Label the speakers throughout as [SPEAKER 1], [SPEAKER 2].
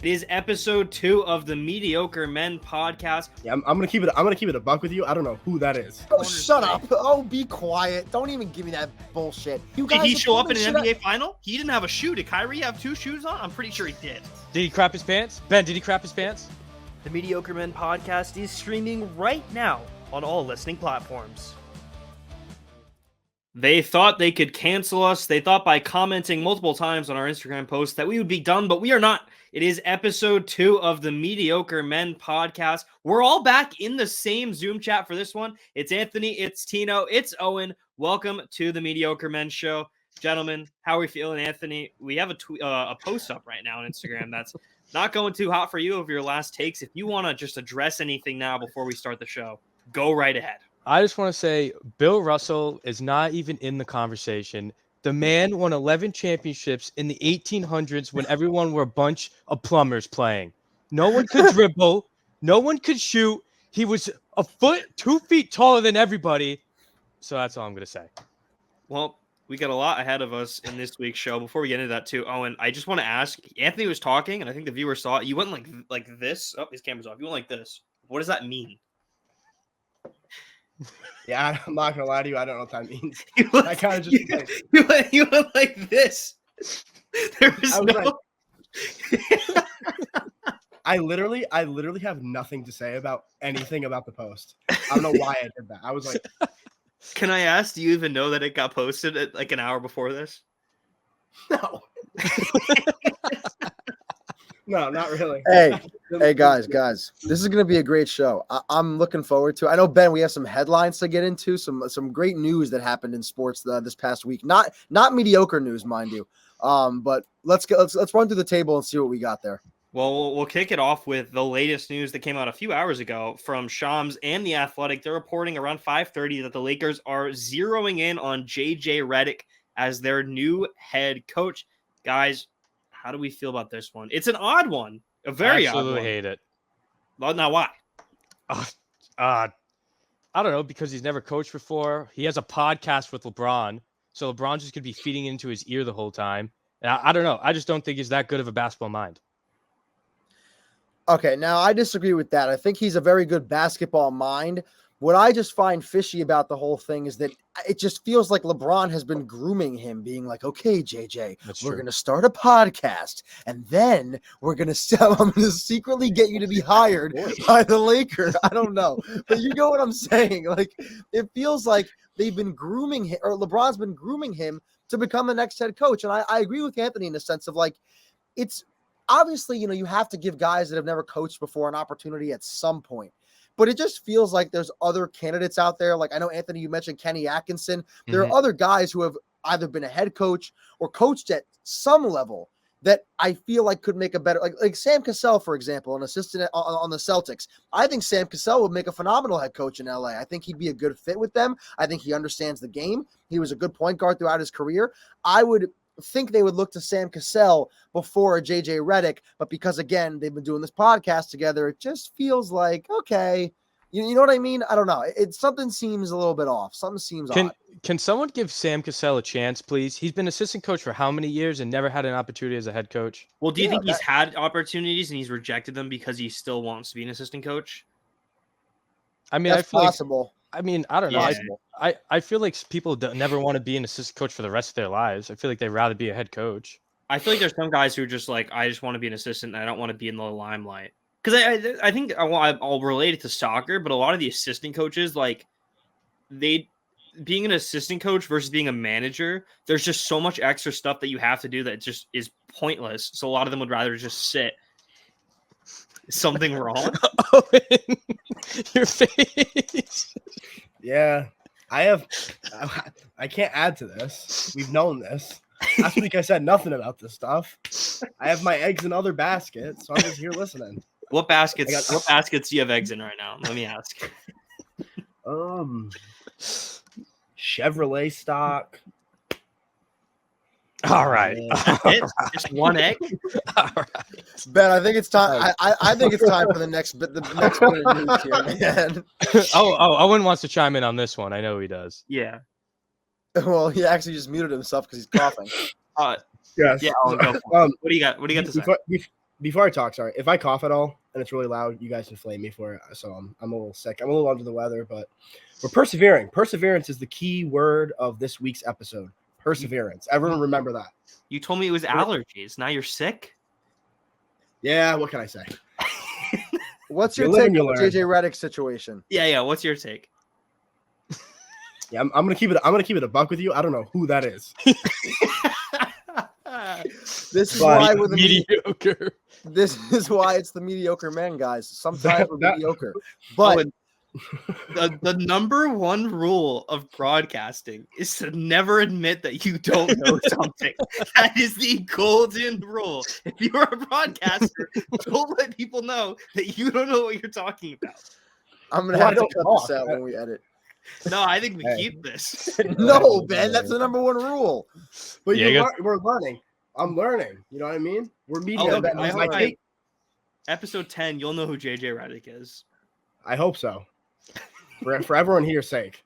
[SPEAKER 1] It is episode 2 of the Mediocre Men podcast.
[SPEAKER 2] Yeah, I'm gonna keep it a buck with you. I don't know who that is.
[SPEAKER 3] Oh, shut up. Oh, be quiet. Don't even give me that bullshit. You guys
[SPEAKER 1] Did he show up in an NBA final? He didn't have a shoe. Did Kyrie have 2 shoes on? I'm pretty sure he did.
[SPEAKER 4] Did he crap his pants? Ben, did he crap his pants?
[SPEAKER 5] The Mediocre Men podcast is streaming right now on all listening platforms.
[SPEAKER 1] They thought they could cancel us. They thought by commenting multiple times on our Instagram post that we would be done, but we are not. It is episode 2 of the Mediocre Men podcast. We're all back in the same Zoom chat for this one. It's Anthony, it's Tino, it's Owen. Welcome to the Mediocre Men show. Gentlemen, how are we feeling, Anthony? We have a post up right now on Instagram that's not going too hot for you of your last takes. If you want to just address anything now before we start the show, go right ahead.
[SPEAKER 4] I just want to say Bill Russell is not even in the conversation. The man won 11 championships in the 1800s when everyone were a bunch of plumbers playing. No one could dribble. No one could shoot. He was a foot, 2 feet taller than everybody. So that's all I'm going to say.
[SPEAKER 1] Well, we got a lot ahead of us in this week's show. Before we get into that too, Owen, I just want to ask, Anthony was talking, and I think the viewer saw it. You went like this. Oh, his camera's off. You went like this. What does that mean?
[SPEAKER 2] Yeah, I'm not gonna lie to you. I don't know what that means.
[SPEAKER 1] I kind of just you went like this. There was no.
[SPEAKER 2] Like, I literally have nothing to say about anything about the post. I don't know why I did that. I was like,
[SPEAKER 1] can I ask? Do you even know that it got posted at like an hour before this?
[SPEAKER 2] no. No, not really.
[SPEAKER 3] Hey, guys, this is going to be a great show. I'm looking forward to it. I know, Ben, we have some headlines to get into, some great news that happened in sports this past week. Not mediocre news, mind you. But let's run through the table and see what we got there.
[SPEAKER 1] Well, we'll kick it off with the latest news that came out a few hours ago from Shams and The Athletic. They're reporting around 5:30 that the Lakers are zeroing in on JJ Redick as their new head coach. Guys, how do we feel about this one? It's an odd one. A very odd one.
[SPEAKER 4] Absolutely hate it.
[SPEAKER 1] Well, now why?
[SPEAKER 4] I don't know, because he's never coached before. He has a podcast with LeBron, so LeBron's just going to be feeding into his ear the whole time. And I don't know. I just don't think he's that good of a basketball mind.
[SPEAKER 3] Okay, now I disagree with that. I think he's a very good basketball mind. What I just find fishy about the whole thing is that it just feels like LeBron has been grooming him, being like, okay, JJ, we're going to start a podcast, and then I'm going to secretly get you to be hired by the Lakers. I don't know. But you know what I'm saying? Like, it feels like they've been grooming him, or LeBron's been grooming him to become the next head coach. And I agree with Anthony in the sense of, like, it's obviously, you have to give guys that have never coached before an opportunity at some point. But it just feels like there's other candidates out there. Like, I know, Anthony, you mentioned Kenny Atkinson. There are other guys who have either been a head coach or coached at some level that I feel like could make a better, like Sam Cassell, for example, an assistant on the Celtics. I think Sam Cassell would make a phenomenal head coach in LA. I think he'd be a good fit with them. I think he understands the game. He was a good point guard throughout his career. I would think they would look to Sam Cassell before a JJ Redick, but because, again, they've been doing this podcast together, it just feels like, okay, you know what I mean? I don't know. Something seems a little bit off. Something seems odd.
[SPEAKER 4] Can someone give Sam Cassell a chance, please? He's been assistant coach for how many years and never had an opportunity as a head coach?
[SPEAKER 1] Well, do you think he's had opportunities and he's rejected them because he still wants to be an assistant coach?
[SPEAKER 4] I mean,
[SPEAKER 3] that's possible.
[SPEAKER 4] I don't know.
[SPEAKER 1] Yeah.
[SPEAKER 4] I feel like people never want to be an assistant coach for the rest of their lives. I feel like they'd rather be a head coach.
[SPEAKER 1] I feel like there's some guys who are just like, I just want to be an assistant and I don't want to be in the limelight. Because I think I'll relate it to soccer, but a lot of the assistant coaches, like, being an assistant coach versus being a manager, there's just so much extra stuff that you have to do that just is pointless. So a lot of them would rather just sit. Is something wrong?
[SPEAKER 4] Your face.
[SPEAKER 2] Yeah, I can't add to this. We've known this. Last week I said nothing about this stuff. I have my eggs in other baskets, so I'm just here listening.
[SPEAKER 1] What baskets do you have eggs in right now? Let me ask.
[SPEAKER 2] Chevrolet stock.
[SPEAKER 4] All right.
[SPEAKER 1] Just one egg?
[SPEAKER 4] All right.
[SPEAKER 3] Ben, I think it's time. I think it's time for the next bit of news here, man.
[SPEAKER 4] Owen wants to chime in on this one. I know he does.
[SPEAKER 1] Yeah.
[SPEAKER 3] Well, he actually just muted himself because he's coughing.
[SPEAKER 2] Yes.
[SPEAKER 1] Yeah. I'll go for it. What do you got? What do you got to say?
[SPEAKER 2] before I talk, sorry, if I cough at all and it's really loud, you guys can flame me for it. So I'm a little sick. I'm a little under the weather, but we're persevering. Perseverance is the key word of this week's episode. Perseverance. Everyone remember that.
[SPEAKER 1] You told me it was allergies. Now you're sick?
[SPEAKER 2] Yeah, what can I say?
[SPEAKER 3] What's
[SPEAKER 2] You're
[SPEAKER 3] your take
[SPEAKER 2] living, you
[SPEAKER 3] on
[SPEAKER 2] learn.
[SPEAKER 3] JJ Redick's situation?
[SPEAKER 1] Yeah. What's your take?
[SPEAKER 2] Yeah, I'm gonna keep it a buck with you. I don't know who that is.
[SPEAKER 3] This is
[SPEAKER 2] But-
[SPEAKER 3] why we're the
[SPEAKER 4] Mediocre.
[SPEAKER 3] This is why it's the mediocre men, guys. Sometimes we're
[SPEAKER 2] That-
[SPEAKER 3] mediocre,
[SPEAKER 1] Oh,
[SPEAKER 3] but
[SPEAKER 1] and the number one rule of broadcasting is to never admit that you don't know something. That is the golden rule. If you're a broadcaster, don't let people know that you don't know what you're talking about.
[SPEAKER 3] I'm gonna
[SPEAKER 2] Well, I
[SPEAKER 3] have to
[SPEAKER 2] don't
[SPEAKER 3] cut this
[SPEAKER 2] talk.
[SPEAKER 3] out when we edit.
[SPEAKER 1] No, I think we
[SPEAKER 2] Hey.
[SPEAKER 1] keep this.
[SPEAKER 3] No, Ben, that's the number one rule.
[SPEAKER 2] But
[SPEAKER 4] Yeah, you
[SPEAKER 2] we're learning. I'm learning. You know what I mean? We're media.
[SPEAKER 1] look,
[SPEAKER 3] Ben,
[SPEAKER 1] I
[SPEAKER 3] I
[SPEAKER 1] hope
[SPEAKER 3] hope
[SPEAKER 2] my
[SPEAKER 1] I-
[SPEAKER 2] take-
[SPEAKER 1] Episode 10, you'll know who JJ Redick is.
[SPEAKER 2] I hope so. For everyone here's sake.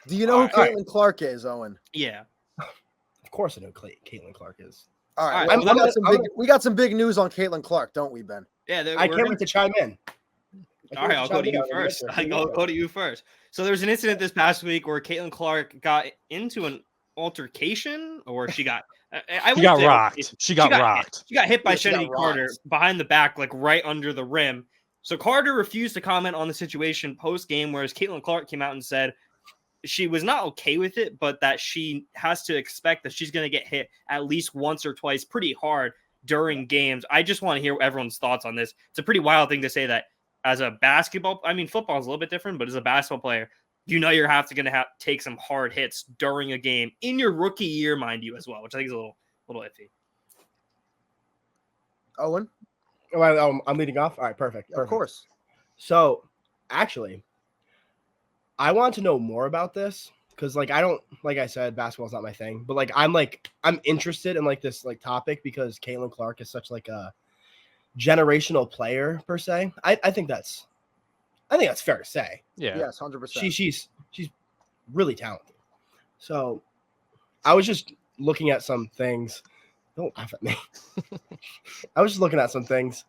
[SPEAKER 3] Do you know who
[SPEAKER 2] All right.
[SPEAKER 3] Caitlin Clark is, Owen?
[SPEAKER 1] Yeah.
[SPEAKER 2] Of course I know Caitlin Clark is.
[SPEAKER 3] All right,
[SPEAKER 1] All right,
[SPEAKER 3] well,
[SPEAKER 1] I'm
[SPEAKER 3] we, got
[SPEAKER 2] gonna-
[SPEAKER 3] some
[SPEAKER 2] I'm
[SPEAKER 3] big,
[SPEAKER 2] gonna-
[SPEAKER 3] we got some big news on Caitlin Clark, don't we, Ben?
[SPEAKER 1] Yeah.
[SPEAKER 2] I can't wait to chime in.
[SPEAKER 1] All right, I'll go to you first. I'll go to you first. So there was an incident this past week where Caitlin Clark got into an altercation, or she got I
[SPEAKER 4] She got
[SPEAKER 1] wouldn't say
[SPEAKER 4] rocked.
[SPEAKER 1] altercation.
[SPEAKER 4] She got
[SPEAKER 1] hit.
[SPEAKER 4] rocked.
[SPEAKER 1] She got hit by
[SPEAKER 3] Yeah, she got
[SPEAKER 1] Kennedy Carter
[SPEAKER 3] rocked.
[SPEAKER 1] behind the back, like right under the rim. So Carter refused to comment on the situation post game, whereas Caitlin Clark came out and said she was not okay with it, but that she has to expect that she's going to get hit at least once or twice pretty hard during games. I just want to hear everyone's thoughts on this. It's a pretty wild thing to say that as a basketball, I mean, football is a little bit different, but as a basketball player, you know you're going to have to take some hard hits during a game in your rookie year, mind you, as well, which I think is a little iffy.
[SPEAKER 3] Owen?
[SPEAKER 2] I'm leading off. All right, perfect.
[SPEAKER 3] Of course.
[SPEAKER 2] So, actually, I want to know more about this because, like I said, basketball's not my thing, but I'm interested in this topic because Caitlin Clark is such a generational player per se. I think that's fair to say.
[SPEAKER 4] Yeah.
[SPEAKER 3] Yes, 100%.
[SPEAKER 2] She's really talented. So, I was just looking at some things. Don't laugh at me. I was just looking at some things,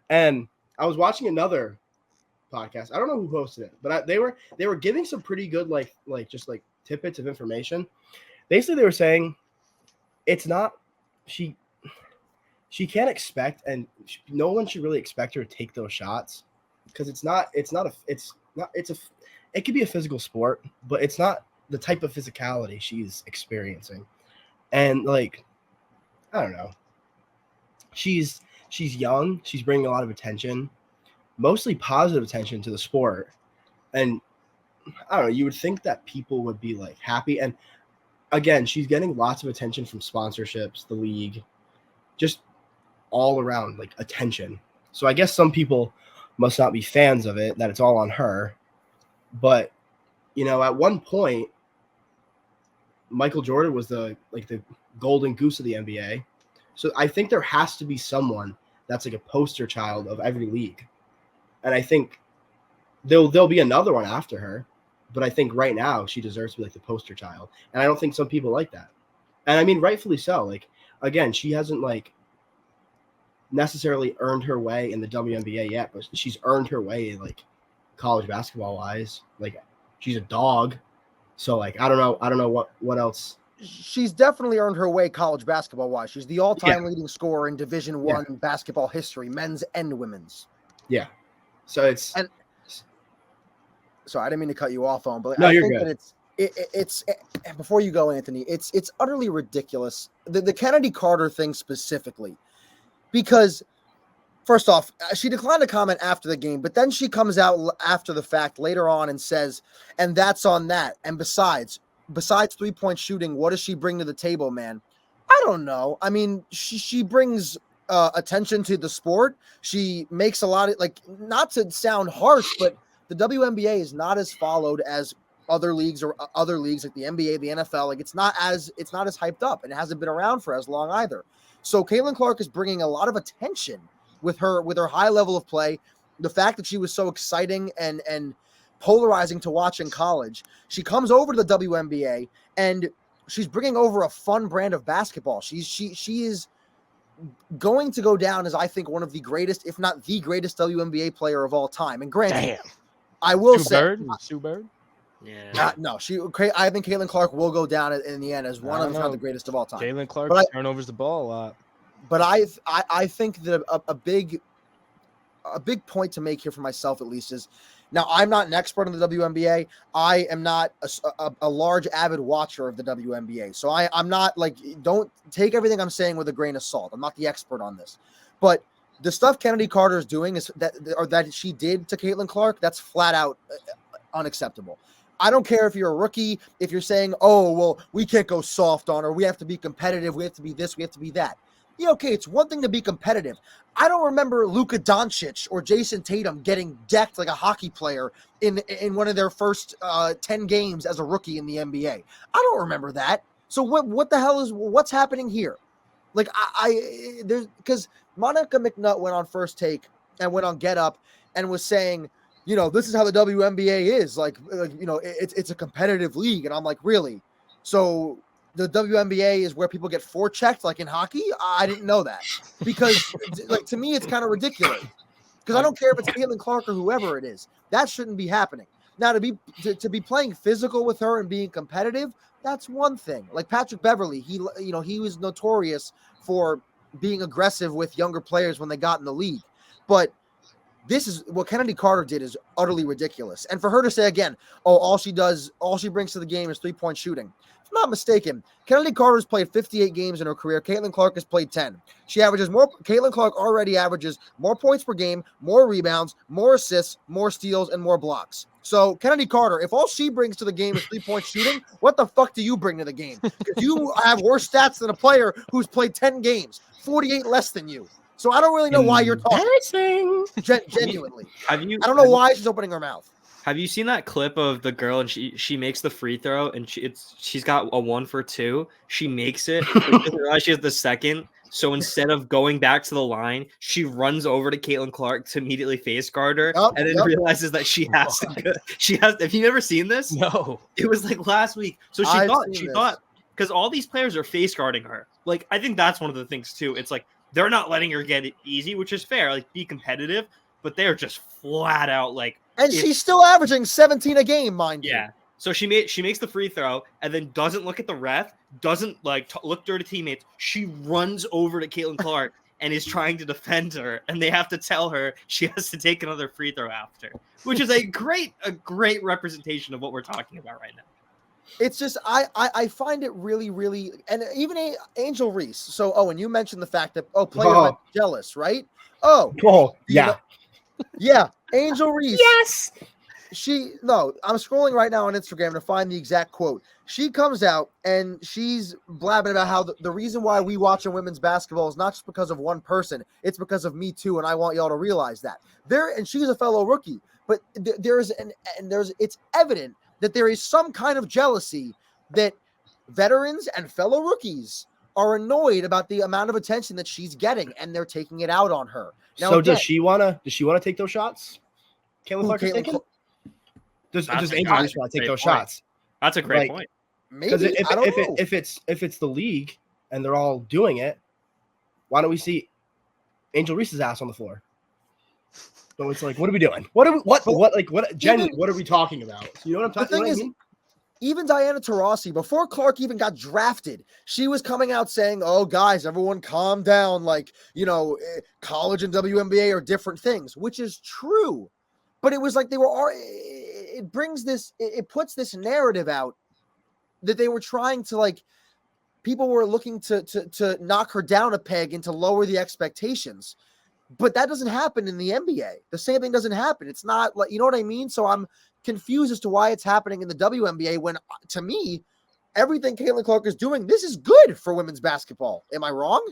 [SPEAKER 2] and I was watching another podcast. I don't know who hosted it, but they were giving some pretty good just tidbits of information. Basically, they were saying it's not she can't expect, and no one should really expect her to take those shots because it could be a physical sport, but it's not the type of physicality she's experiencing, and I don't know. She's young. She's bringing a lot of attention, mostly positive attention to the sport. And I don't know, you would think that people would be happy. And again, she's getting lots of attention from sponsorships, the league, just all around attention. So I guess some people must not be fans of it, that it's all on her. But, at one point, Michael Jordan was the golden goose of the NBA. So I think there has to be someone that's a poster child of every league. And I think there'll be another one after her, but I think right now she deserves to be the poster child. And I don't think some people like that. And I mean, rightfully so. Again, she hasn't necessarily earned her way in the WNBA yet, but she's earned her way college basketball wise. She's a dog. So I don't know what else.
[SPEAKER 3] She's definitely earned her way college basketball wise. She's the all-time leading scorer in Division I basketball history, men's and women's.
[SPEAKER 2] Yeah. So it's
[SPEAKER 3] Sorry, I didn't mean to cut you off, on, but
[SPEAKER 2] No,
[SPEAKER 3] I
[SPEAKER 2] you're
[SPEAKER 3] think
[SPEAKER 2] good.
[SPEAKER 3] that it's before you go, Anthony, it's utterly ridiculous. The Kennedy Carter thing specifically, because first off, she declined to comment after the game, but then she comes out after the fact later on and says, and that's on that. And besides 3-point shooting, what does she bring to the table, man? I don't know. I mean, she brings attention to the sport. She makes a lot of not to sound harsh, but the WNBA is not as followed as other leagues like the NBA, the NFL. It's not as hyped up, and it hasn't been around for as long either. So Caitlin Clark is bringing a lot of attention with her high level of play. The fact that she was so exciting and polarizing to watch in college. She comes over to the WNBA and she's bringing over a fun brand of basketball. She is going to go down as, I think, one of the greatest, if not the greatest WNBA player of all time. And granted, I will say,
[SPEAKER 4] Sue Bird.
[SPEAKER 1] Yeah.
[SPEAKER 3] no, I think Caitlin Clark will go down in the end as one of, if not the greatest of all time.
[SPEAKER 4] Caitlin Clark turnovers the ball a lot.
[SPEAKER 3] But I think that a big point to make here for myself, at least, is now I'm not an expert on the WNBA. I am not a large avid watcher of the WNBA. So I'm not like, don't take everything I'm saying with a grain of salt. I'm not the expert on this. But the stuff Kennedy Carter is doing is that she did to Caitlin Clark, that's flat out unacceptable. I don't care if you're a rookie, if you're saying, oh, well, we can't go soft on her. We have to be competitive. We have to be this. We have to be that. Yeah, okay, it's one thing to be competitive. I don't remember Luka Doncic or Jason Tatum getting decked like a hockey player in one of their first 10 games as a rookie in the NBA. I don't remember that. So what the hell what's happening here? Like because Monica McNutt went on First Take and went on Get Up and was saying, this is how the WNBA is. Like it's a competitive league. And I'm like, really? So the WNBA is where people get forechecked like in hockey? I didn't know that. Because like to me, it's kind of ridiculous. Because I don't care if it's Caitlin Clark or whoever it is. That shouldn't be happening. Now to be playing physical with her and being competitive, that's one thing. Like Patrick Beverley, he was notorious for being aggressive with younger players when they got in the league. But this is what Kennedy Carter did is utterly ridiculous. And for her to say again, all she brings to the game is 3-point shooting. If I'm not mistaken, Kennedy Carter's played 58 games in her career. Caitlin Clark has played 10. Caitlin Clark already averages more points per game, more rebounds, more assists, more steals, and more blocks. So Kennedy Carter, if all she brings to the game is 3-point shooting, what the fuck do you bring to the game? Because you have worse stats than a player who's played 10 games, 48 less than you. So I don't really know why you're talking. Genuinely. I don't know why she's opening her mouth.
[SPEAKER 1] Have you seen that clip of the girl and she makes the free throw and she's got a 1 for 2. She makes it. She doesn't realize she has the second. So instead of going back to the line, she runs over to Caitlin Clark to immediately face guard her, and then realizes that she has to. Have you never seen this?
[SPEAKER 4] No.
[SPEAKER 1] It was like last week. So she thought because all these players are face guarding her. Like I think that's one of the things too. It's like they're not letting her get it easy, which is fair. Like be competitive, but they're just flat out like.
[SPEAKER 3] And she's still averaging 17 a game, mind you.
[SPEAKER 1] Yeah. So she makes the free throw and then doesn't look at the ref, doesn't look to her teammates. She runs over to Caitlin Clark and is trying to defend her, and they have to tell her she has to take another free throw after, which is a great representation of what we're talking about right now.
[SPEAKER 3] It's just I find it really, really, and even Angel Reese. So Owen, you mentioned the fact that players might be jealous, right?
[SPEAKER 2] Yeah.
[SPEAKER 3] Yeah, Angel Reese.
[SPEAKER 1] Yes.
[SPEAKER 3] I'm scrolling right now on Instagram to find the exact quote. She comes out and she's blabbing about how the reason why we watch in women's basketball is not just because of one person, it's because of me too, and I want y'all to realize that. And she's a fellow rookie, but it's evident that there is some kind of jealousy that veterans and fellow rookies are annoyed about the amount of attention that she's getting, and they're taking it out on her. Now,
[SPEAKER 2] so does she wanna take those shots? Caitlin Clark is thinking? Does Angel Reese want to take those shots?
[SPEAKER 1] That's a great point.
[SPEAKER 3] Maybe
[SPEAKER 2] if it's the league and they're all doing it, why don't we see Angel Reese's ass on the floor? So it's like, what are we doing? What are we talking about? You know what I'm talking about?
[SPEAKER 3] Even Diana Taurasi, before Clark even got drafted, she was coming out saying, oh, guys, everyone calm down. Like, college and WNBA are different things, which is true. But it was like it puts this narrative out that they were trying to people were looking to knock her down a peg and to lower the expectations. But that doesn't happen in the NBA. The same thing doesn't happen. It's not like, you know what I mean? So I'm confused as to why it's happening in the WNBA when, to me, everything Caitlin Clark is doing, this is good for women's basketball. Am I wrong?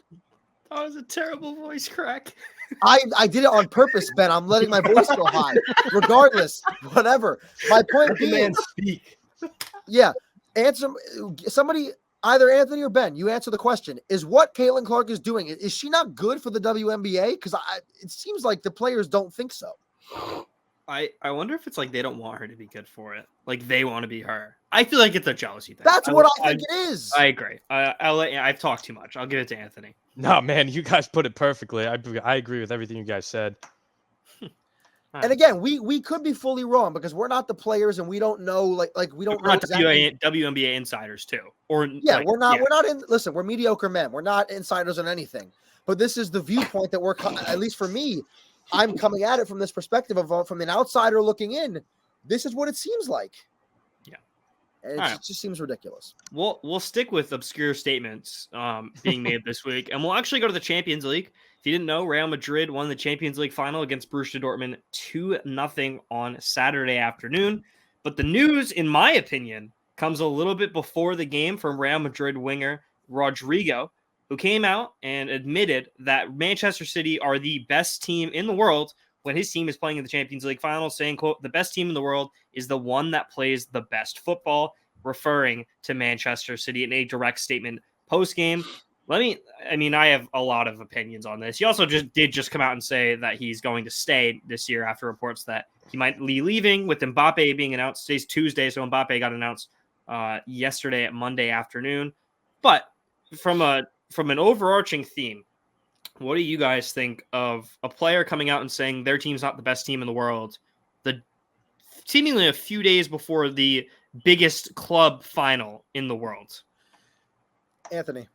[SPEAKER 1] That was a terrible voice crack.
[SPEAKER 3] I did it on purpose, Ben. I'm letting my voice go high. Regardless, whatever. My point being,
[SPEAKER 2] speak.
[SPEAKER 3] Yeah, answer somebody. Either Anthony or Ben, you answer the question. Is what Caitlin Clark is doing, is she not good for the WNBA? Because it seems like the players don't think so.
[SPEAKER 1] I wonder if it's like they don't want her to be good for it. Like they want to be her. I feel like it's a jealousy thing.
[SPEAKER 3] That's what I think it is.
[SPEAKER 1] I agree. I've talked too much. I'll give it to Anthony.
[SPEAKER 4] No, man, you guys put it perfectly. I agree with everything you guys said.
[SPEAKER 3] And again, we could be fully wrong because we're not the players and we don't know like we don't
[SPEAKER 1] We're
[SPEAKER 3] know
[SPEAKER 1] not
[SPEAKER 3] exactly.
[SPEAKER 1] WNBA insiders too, or
[SPEAKER 3] Yeah,
[SPEAKER 1] like,
[SPEAKER 3] we're not in. Listen, we're mediocre men. We're not insiders on anything. But this is the viewpoint that at least for me, I'm coming at it from this perspective of from an outsider looking in. This is what it seems like.
[SPEAKER 1] Yeah.
[SPEAKER 3] And it just seems ridiculous.
[SPEAKER 1] We'll stick with obscure statements being made this week, and we'll actually go to the Champions League. If you didn't know, Real Madrid won the Champions League final against Borussia Dortmund 2-0 on Saturday afternoon. But the news, in my opinion, comes a little bit before the game from Real Madrid winger Rodrigo, who came out and admitted that Manchester City are the best team in the world when his team is playing in the Champions League final, saying, quote, the best team in the world is the one that plays the best football, referring to Manchester City in a direct statement post-game. I have a lot of opinions on this. He also did come out and say that he's going to stay this year after reports that he might be leaving, with Mbappe being announced. Today's Tuesday, so Mbappe got announced yesterday at Monday afternoon. But from an overarching theme, what do you guys think of a player coming out and saying their team's not the best team in the world, seemingly a few days before the biggest club final in the world?
[SPEAKER 3] Anthony.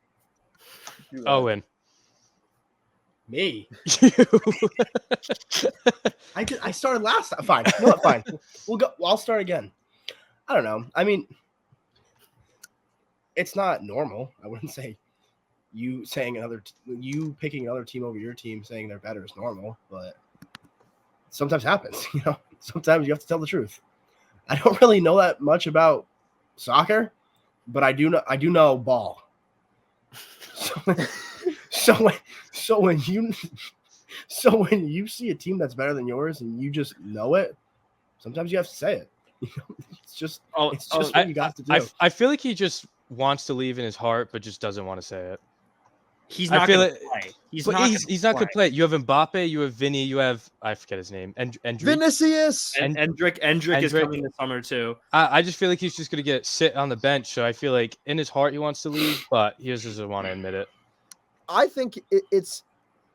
[SPEAKER 4] Owen.
[SPEAKER 2] Me.
[SPEAKER 4] You.
[SPEAKER 2] I started last time. Fine. You know what? Fine. We'll go. I'll start again. I don't know. I mean, it's not normal. I wouldn't say you picking another team over your team saying they're better is normal, but sometimes happens. Sometimes you have to tell the truth. I don't really know that much about soccer, but I do know ball. So when you see a team that's better than yours and you just know it, sometimes you have to say it. It's just what you got to do.
[SPEAKER 4] I feel like he just wants to leave in his heart, but just doesn't want to say it.
[SPEAKER 1] He's not going to play. He's not going to
[SPEAKER 4] play. You have Mbappe, you have Vinny, you have I forget his name, and
[SPEAKER 3] Vinicius.
[SPEAKER 1] And Endrick is coming this summer too.
[SPEAKER 4] I just feel like he's just going to sit on the bench. So I feel like in his heart he wants to leave, but he just doesn't want to admit it.
[SPEAKER 3] I think it's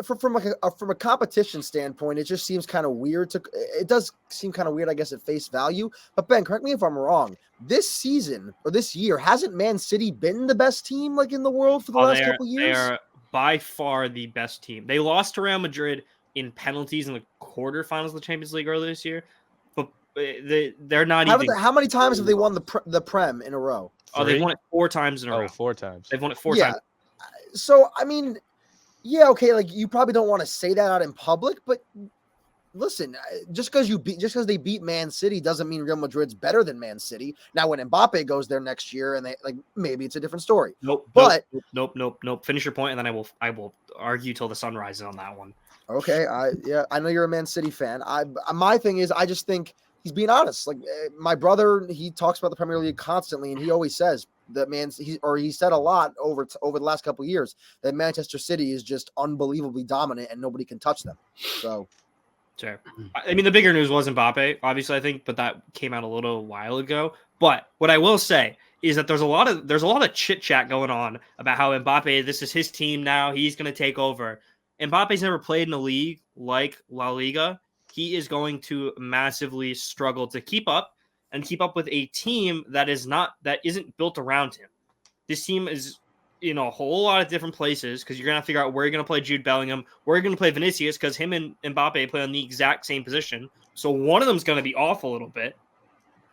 [SPEAKER 3] from a competition standpoint, it just seems kind of weird. It does seem kind of weird, I guess, at face value. But Ben, correct me if I'm wrong. This season or this year, hasn't Man City been the best team in the world for the last couple years?
[SPEAKER 1] They are by far the best team. They lost to Real Madrid in penalties in the quarterfinals of the Champions League earlier this year, but they're not even.
[SPEAKER 3] How many times have they won the Prem in a row?
[SPEAKER 1] Oh, they've won it 4 times in a row.
[SPEAKER 4] Oh, 4 times.
[SPEAKER 1] They've won it 4 times.
[SPEAKER 3] So, I mean, yeah, okay, you probably don't want to say that out in public, but listen, just because they beat Man City doesn't mean Real Madrid's better than Man City. Now, when Mbappe goes there next year, and maybe it's a different story.
[SPEAKER 1] Nope. Finish your point, and then I will argue till the sun rises on that one.
[SPEAKER 3] Okay, I know you're a Man City fan. My thing is, I just think he's being honest. My brother, he talks about the Premier League constantly, and he always says that he said a lot over the last couple of years that Manchester City is just unbelievably dominant and nobody can touch them. So,
[SPEAKER 1] sure. I mean, the bigger news was Mbappe, obviously, I think, but that came out a little while ago. But what I will say is that there's a lot of chit chat going on about how Mbappe, this is his team now, he's going to take over. Mbappe's never played in a league like La Liga. He is going to massively struggle to keep up with a team that isn't built around him. This team is in a whole lot of different places because you're going to figure out where you're going to play Jude Bellingham, where you're going to play Vinicius, because him and Mbappe play on the exact same position. So one of them's going to be off a little bit.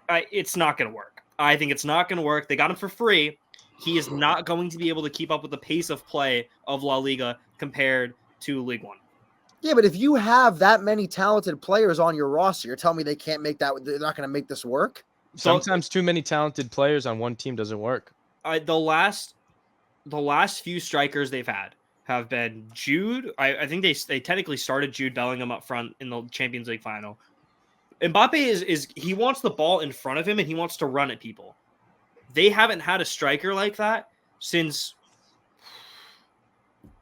[SPEAKER 1] It's not going to work. I think it's not going to work. They got him for free. He is not going to be able to keep up with the pace of play of La Liga compared to League One.
[SPEAKER 3] Yeah, but if you have that many talented players on your roster, you're telling me they can't make that. They're not going to make this work.
[SPEAKER 4] Sometimes too many talented players on one team doesn't work.
[SPEAKER 1] The last few strikers they've had have been Jude. I think they technically started Jude Bellingham up front in the Champions League final. Mbappe is he wants the ball in front of him and he wants to run at people. They haven't had a striker like that since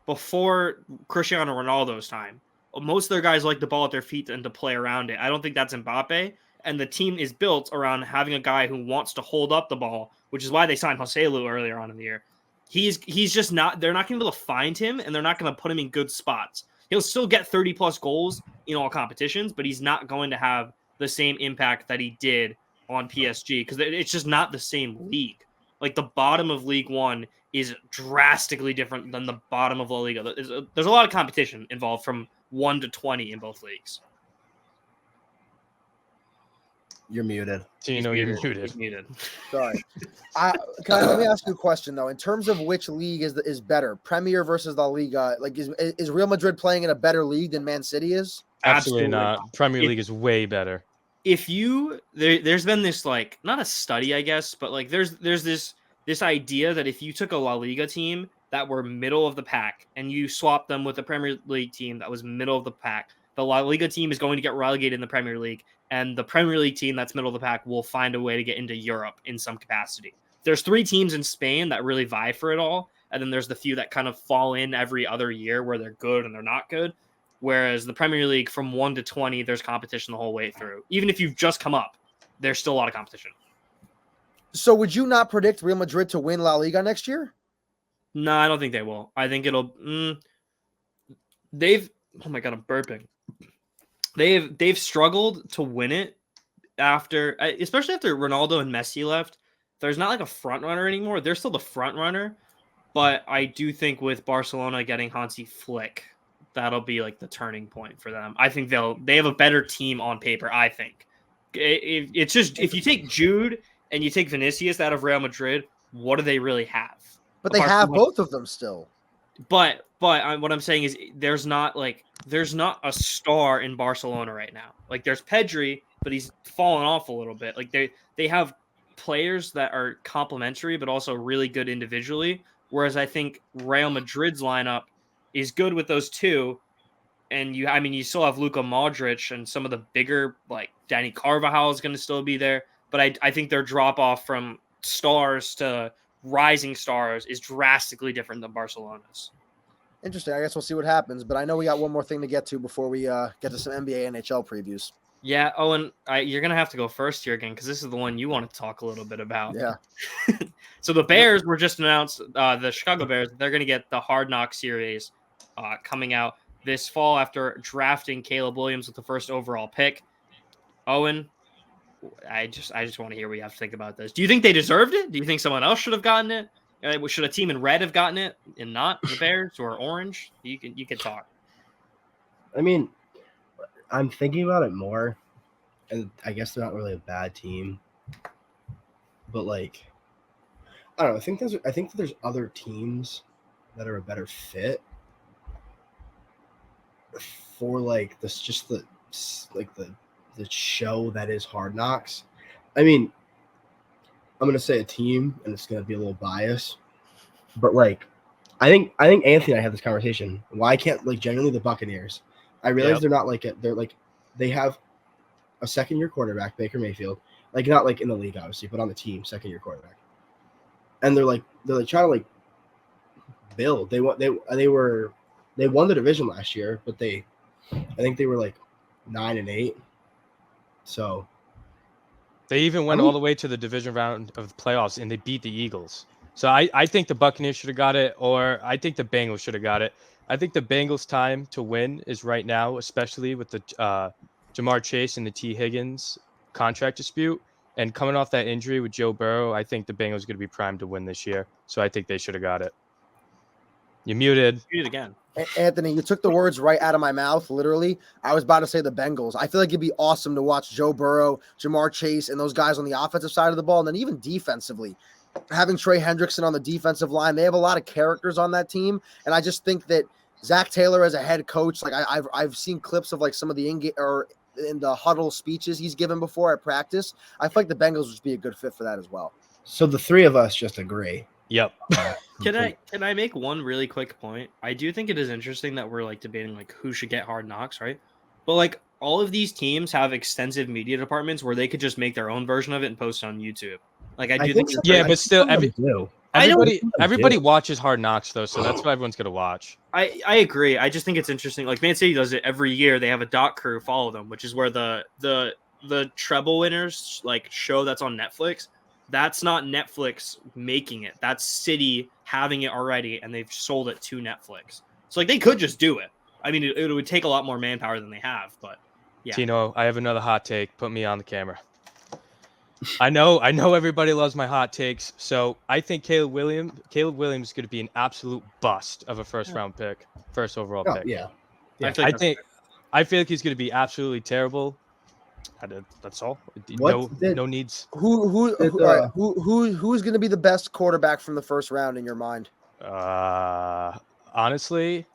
[SPEAKER 1] before Cristiano Ronaldo's time. Most of their guys like the ball at their feet and to play around it. I don't think that's Mbappe. And the team is built around having a guy who wants to hold up the ball, which is why they signed Joselu earlier on in the year. he's just not. They're not going to be able to find him, and they're not going to put him in good spots. He'll still get 30 plus goals in all competitions, but he's not going to have the same impact that he did on PSG because it's just not the same league. Like the bottom of League One is drastically different than the bottom of La Liga. There's a lot of competition involved from 1 to 20 in both leagues.
[SPEAKER 2] You're muted.
[SPEAKER 4] Tino, you're muted.
[SPEAKER 1] He's muted.
[SPEAKER 3] Sorry. Let me ask you a question though. In terms of which league is better, Premier versus La Liga, like is Real Madrid playing in a better league than Man City is?
[SPEAKER 4] Absolutely not. Premier League is way better.
[SPEAKER 1] If there's been this like not a study, I guess, but like there's this idea that if you took a La Liga team that were middle of the pack and you swapped them with a Premier League team that was middle of the pack, the La Liga team is going to get relegated in the Premier League, and the Premier League team that's middle of the pack will find a way to get into Europe in some capacity. There's 3 teams in Spain that really vie for it all, and then there's the few that kind of fall in every other year where they're good and they're not good. Whereas the Premier League, from 1 to 20, there's competition the whole way through. Even if you've just come up, there's still a lot of competition.
[SPEAKER 3] So would you not predict Real Madrid to win La Liga next year?
[SPEAKER 1] No, I don't think they will. I think it'll. They've. Oh my god, I'm burping. They've struggled to win it especially after Ronaldo and Messi left. There's not like a front runner anymore. They're still the front runner, but I do think with Barcelona getting Hansi Flick, that'll be like the turning point for them. I think they have a better team on paper. I think it's just if you take Jude and you take Vinicius out of Real Madrid, what do they really have?
[SPEAKER 3] But they have both of them still.
[SPEAKER 1] But what I'm saying is there's not a star in Barcelona right now. Like there's Pedri, but he's fallen off a little bit. Like they have players that are complementary, but also really good individually. Whereas I think Real Madrid's lineup is good with those two. And you still have Luka Modric and some of the bigger, like Dani Carvajal is going to still be there. But I think their drop off from stars to rising stars is drastically different than Barcelona's.
[SPEAKER 3] Interesting. I guess we'll see what happens. But I know we got one more thing to get to before we get to some NBA NHL previews.
[SPEAKER 1] Yeah, Owen, you're going to have to go first here again because this is the one you want to talk a little bit about.
[SPEAKER 3] Yeah.
[SPEAKER 1] So the Bears were just announced, the Chicago Bears, they're going to get the Hard Knock series coming out this fall after drafting Caleb Williams with the first overall pick. Owen, I just want to hear what you have to think about this. Do you think they deserved it? Do you think someone else should have gotten it? Should a team in red have gotten it and not the Bears or orange? You can talk.
[SPEAKER 2] I mean, I'm thinking about it more, and I guess they're not really a bad team, but like, I don't know. I think that there's other teams that are a better fit for like this, just the show that is Hard Knocks. I mean, I'm gonna say a team, and it's gonna be a little biased, but like, I think Anthony and I had this conversation. Why can't genuinely the Buccaneers? I realize they're not they have a second-year quarterback, Baker Mayfield, not in the league obviously, but on the team, second-year quarterback, and they're trying to build. They won the division last year, but I think they were 9-8. So
[SPEAKER 4] they even went all the way to the division round of the playoffs, and they beat the Eagles. So I think the Buccaneers should have got it, or I think the Bengals should have got it. I think the Bengals' time to win is right now, especially with the Jamar Chase and the T. Higgins contract dispute. And coming off that injury with Joe Burrow, I think the Bengals are going to be primed to win this year. So I think they should have got it. You're muted.
[SPEAKER 1] Muted again.
[SPEAKER 3] Anthony, you took the words right out of my mouth, literally. I was about to say the Bengals. I feel like it'd be awesome to watch Joe Burrow, Jamar Chase, and those guys on the offensive side of the ball, and then even defensively. Having Trey Hendrickson on the defensive line, they have a lot of characters on that team, and I just think that Zach Taylor as a head coach, I've seen clips of some of the in the huddle speeches he's given before at practice. I feel like the Bengals would be a good fit for that as well.
[SPEAKER 2] So the three of us just agree.
[SPEAKER 4] Yep.
[SPEAKER 1] Can I make one really quick point? I do think it is interesting that we're debating who should get Hard Knocks, right? But all of these teams have extensive media departments where they could just make their own version of it and post it on YouTube. I think
[SPEAKER 2] so.
[SPEAKER 4] Yeah, but still everybody
[SPEAKER 1] do.
[SPEAKER 4] watches Hard Knocks though, so that's what everyone's gonna watch.
[SPEAKER 1] I agree. I just think it's interesting. Man City does it every year. They have a doc crew follow them, which is where the treble winners show that's on Netflix. That's not Netflix making it. That's City having it already, and they've sold it to Netflix. So like they could just do it. I mean, it would take a lot more manpower than they have, but yeah.
[SPEAKER 4] Tino, I have another hot take. Put me on the camera. I know everybody loves my hot takes. So I think Caleb Williams is going to be an absolute bust of a first overall pick.
[SPEAKER 2] Yeah.
[SPEAKER 1] I feel like
[SPEAKER 4] he's going to be absolutely terrible. That's all. No needs.
[SPEAKER 3] Who's going to be the best quarterback from the first round in your mind?
[SPEAKER 4] Honestly,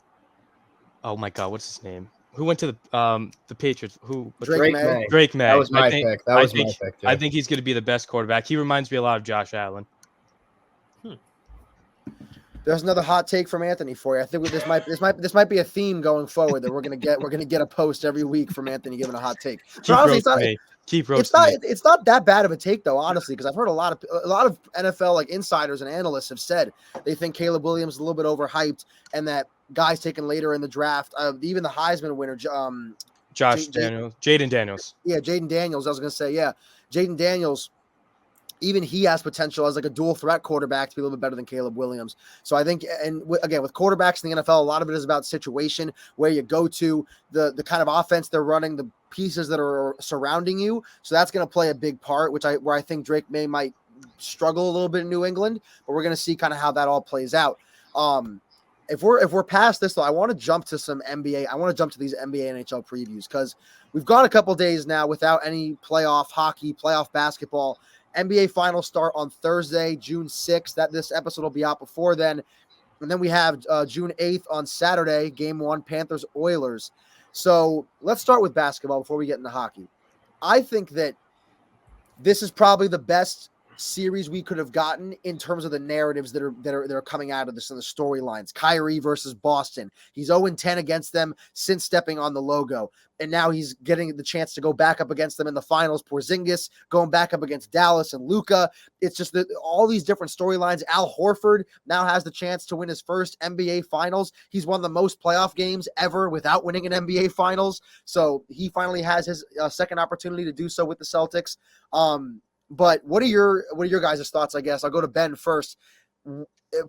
[SPEAKER 4] oh my God, what's his name? Who went to the Patriots?
[SPEAKER 3] Drake May.
[SPEAKER 4] Drake May.
[SPEAKER 2] That was my pick. My pick. Too.
[SPEAKER 4] I think he's going to be the best quarterback. He reminds me a lot of Josh Allen.
[SPEAKER 3] There's another hot take from Anthony for you. I think this might be a theme going forward that we're gonna get a post every week from Anthony giving a hot take.
[SPEAKER 4] Keep roasting.
[SPEAKER 3] It's not that bad of a take though, honestly, because I've heard a lot of NFL like insiders and analysts have said they think Caleb Williams is a little bit overhyped and that guys taken later in the draft, even the Heisman winner,
[SPEAKER 4] Jaden Daniels.
[SPEAKER 3] Yeah, Jaden Daniels. I was gonna say, yeah, Jaden Daniels. Even he has potential as like a dual threat quarterback to be a little bit better than Caleb Williams. So I think, and again, with quarterbacks in the NFL, a lot of it is about situation, where you go to, the kind of offense they're running, the pieces that are surrounding you. So that's going to play a big part, where I think Drake May might struggle a little bit in New England, but we're going to see kind of how that all plays out. If we're past this though, I want to jump to some NBA. I want to jump to these NBA and NHL previews because we've gone a couple days now without any playoff hockey, playoff basketball. NBA Finals start on Thursday, June 6th. This episode will be out before then. And then we have June 8th on Saturday, Game 1, Panthers-Oilers. So let's start with basketball before we get into hockey. I think that this is probably the best series we could have gotten in terms of the narratives that are coming out of this and the storylines. Kyrie versus Boston. He's 0-10 against them since stepping on the logo. And now he's getting the chance to go back up against them in the finals. Porzingis going back up against Dallas and Luka. It's just all these different storylines. Al Horford now has the chance to win his first NBA Finals. He's won the most playoff games ever without winning an NBA Finals. So he finally has his second opportunity to do so with the Celtics. But what are your guys' thoughts, I guess? I'll go to Ben first.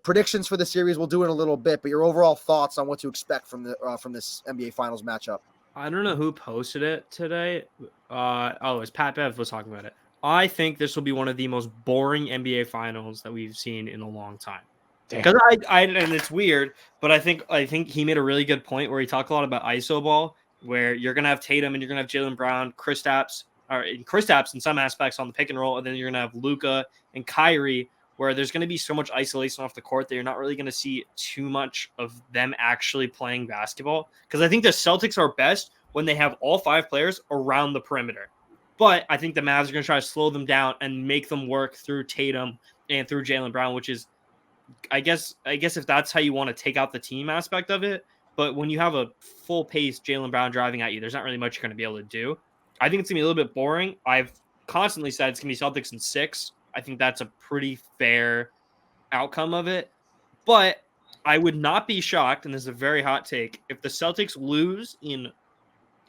[SPEAKER 3] Predictions for the series we'll do in a little bit, but your overall thoughts on what to expect from this NBA Finals matchup.
[SPEAKER 1] I don't know who posted it today. It was Pat Bev was talking about it. I think this will be one of the most boring NBA Finals that we've seen in a long time. Because and it's weird, but I think he made a really good point where he talked a lot about iso ball, where you're gonna have Tatum and you're gonna have Jaylen Brown, Kristaps in some aspects on the pick and roll, and then you're gonna have Luka and Kyrie, where there's gonna be so much isolation off the court that you're not really gonna see too much of them actually playing basketball. Because I think the Celtics are best when they have all five players around the perimeter. But I think the Mavs are gonna try to slow them down and make them work through Tatum and through Jaylen Brown, which is, I guess if that's how you want to take out the team aspect of it. But when you have a full pace Jaylen Brown driving at you, there's not really much you're going to be able to do. I think it's going to be a little bit boring. I've constantly said it's going to be Celtics in 6. I think that's a pretty fair outcome of it. But I would not be shocked, and this is a very hot take, if the Celtics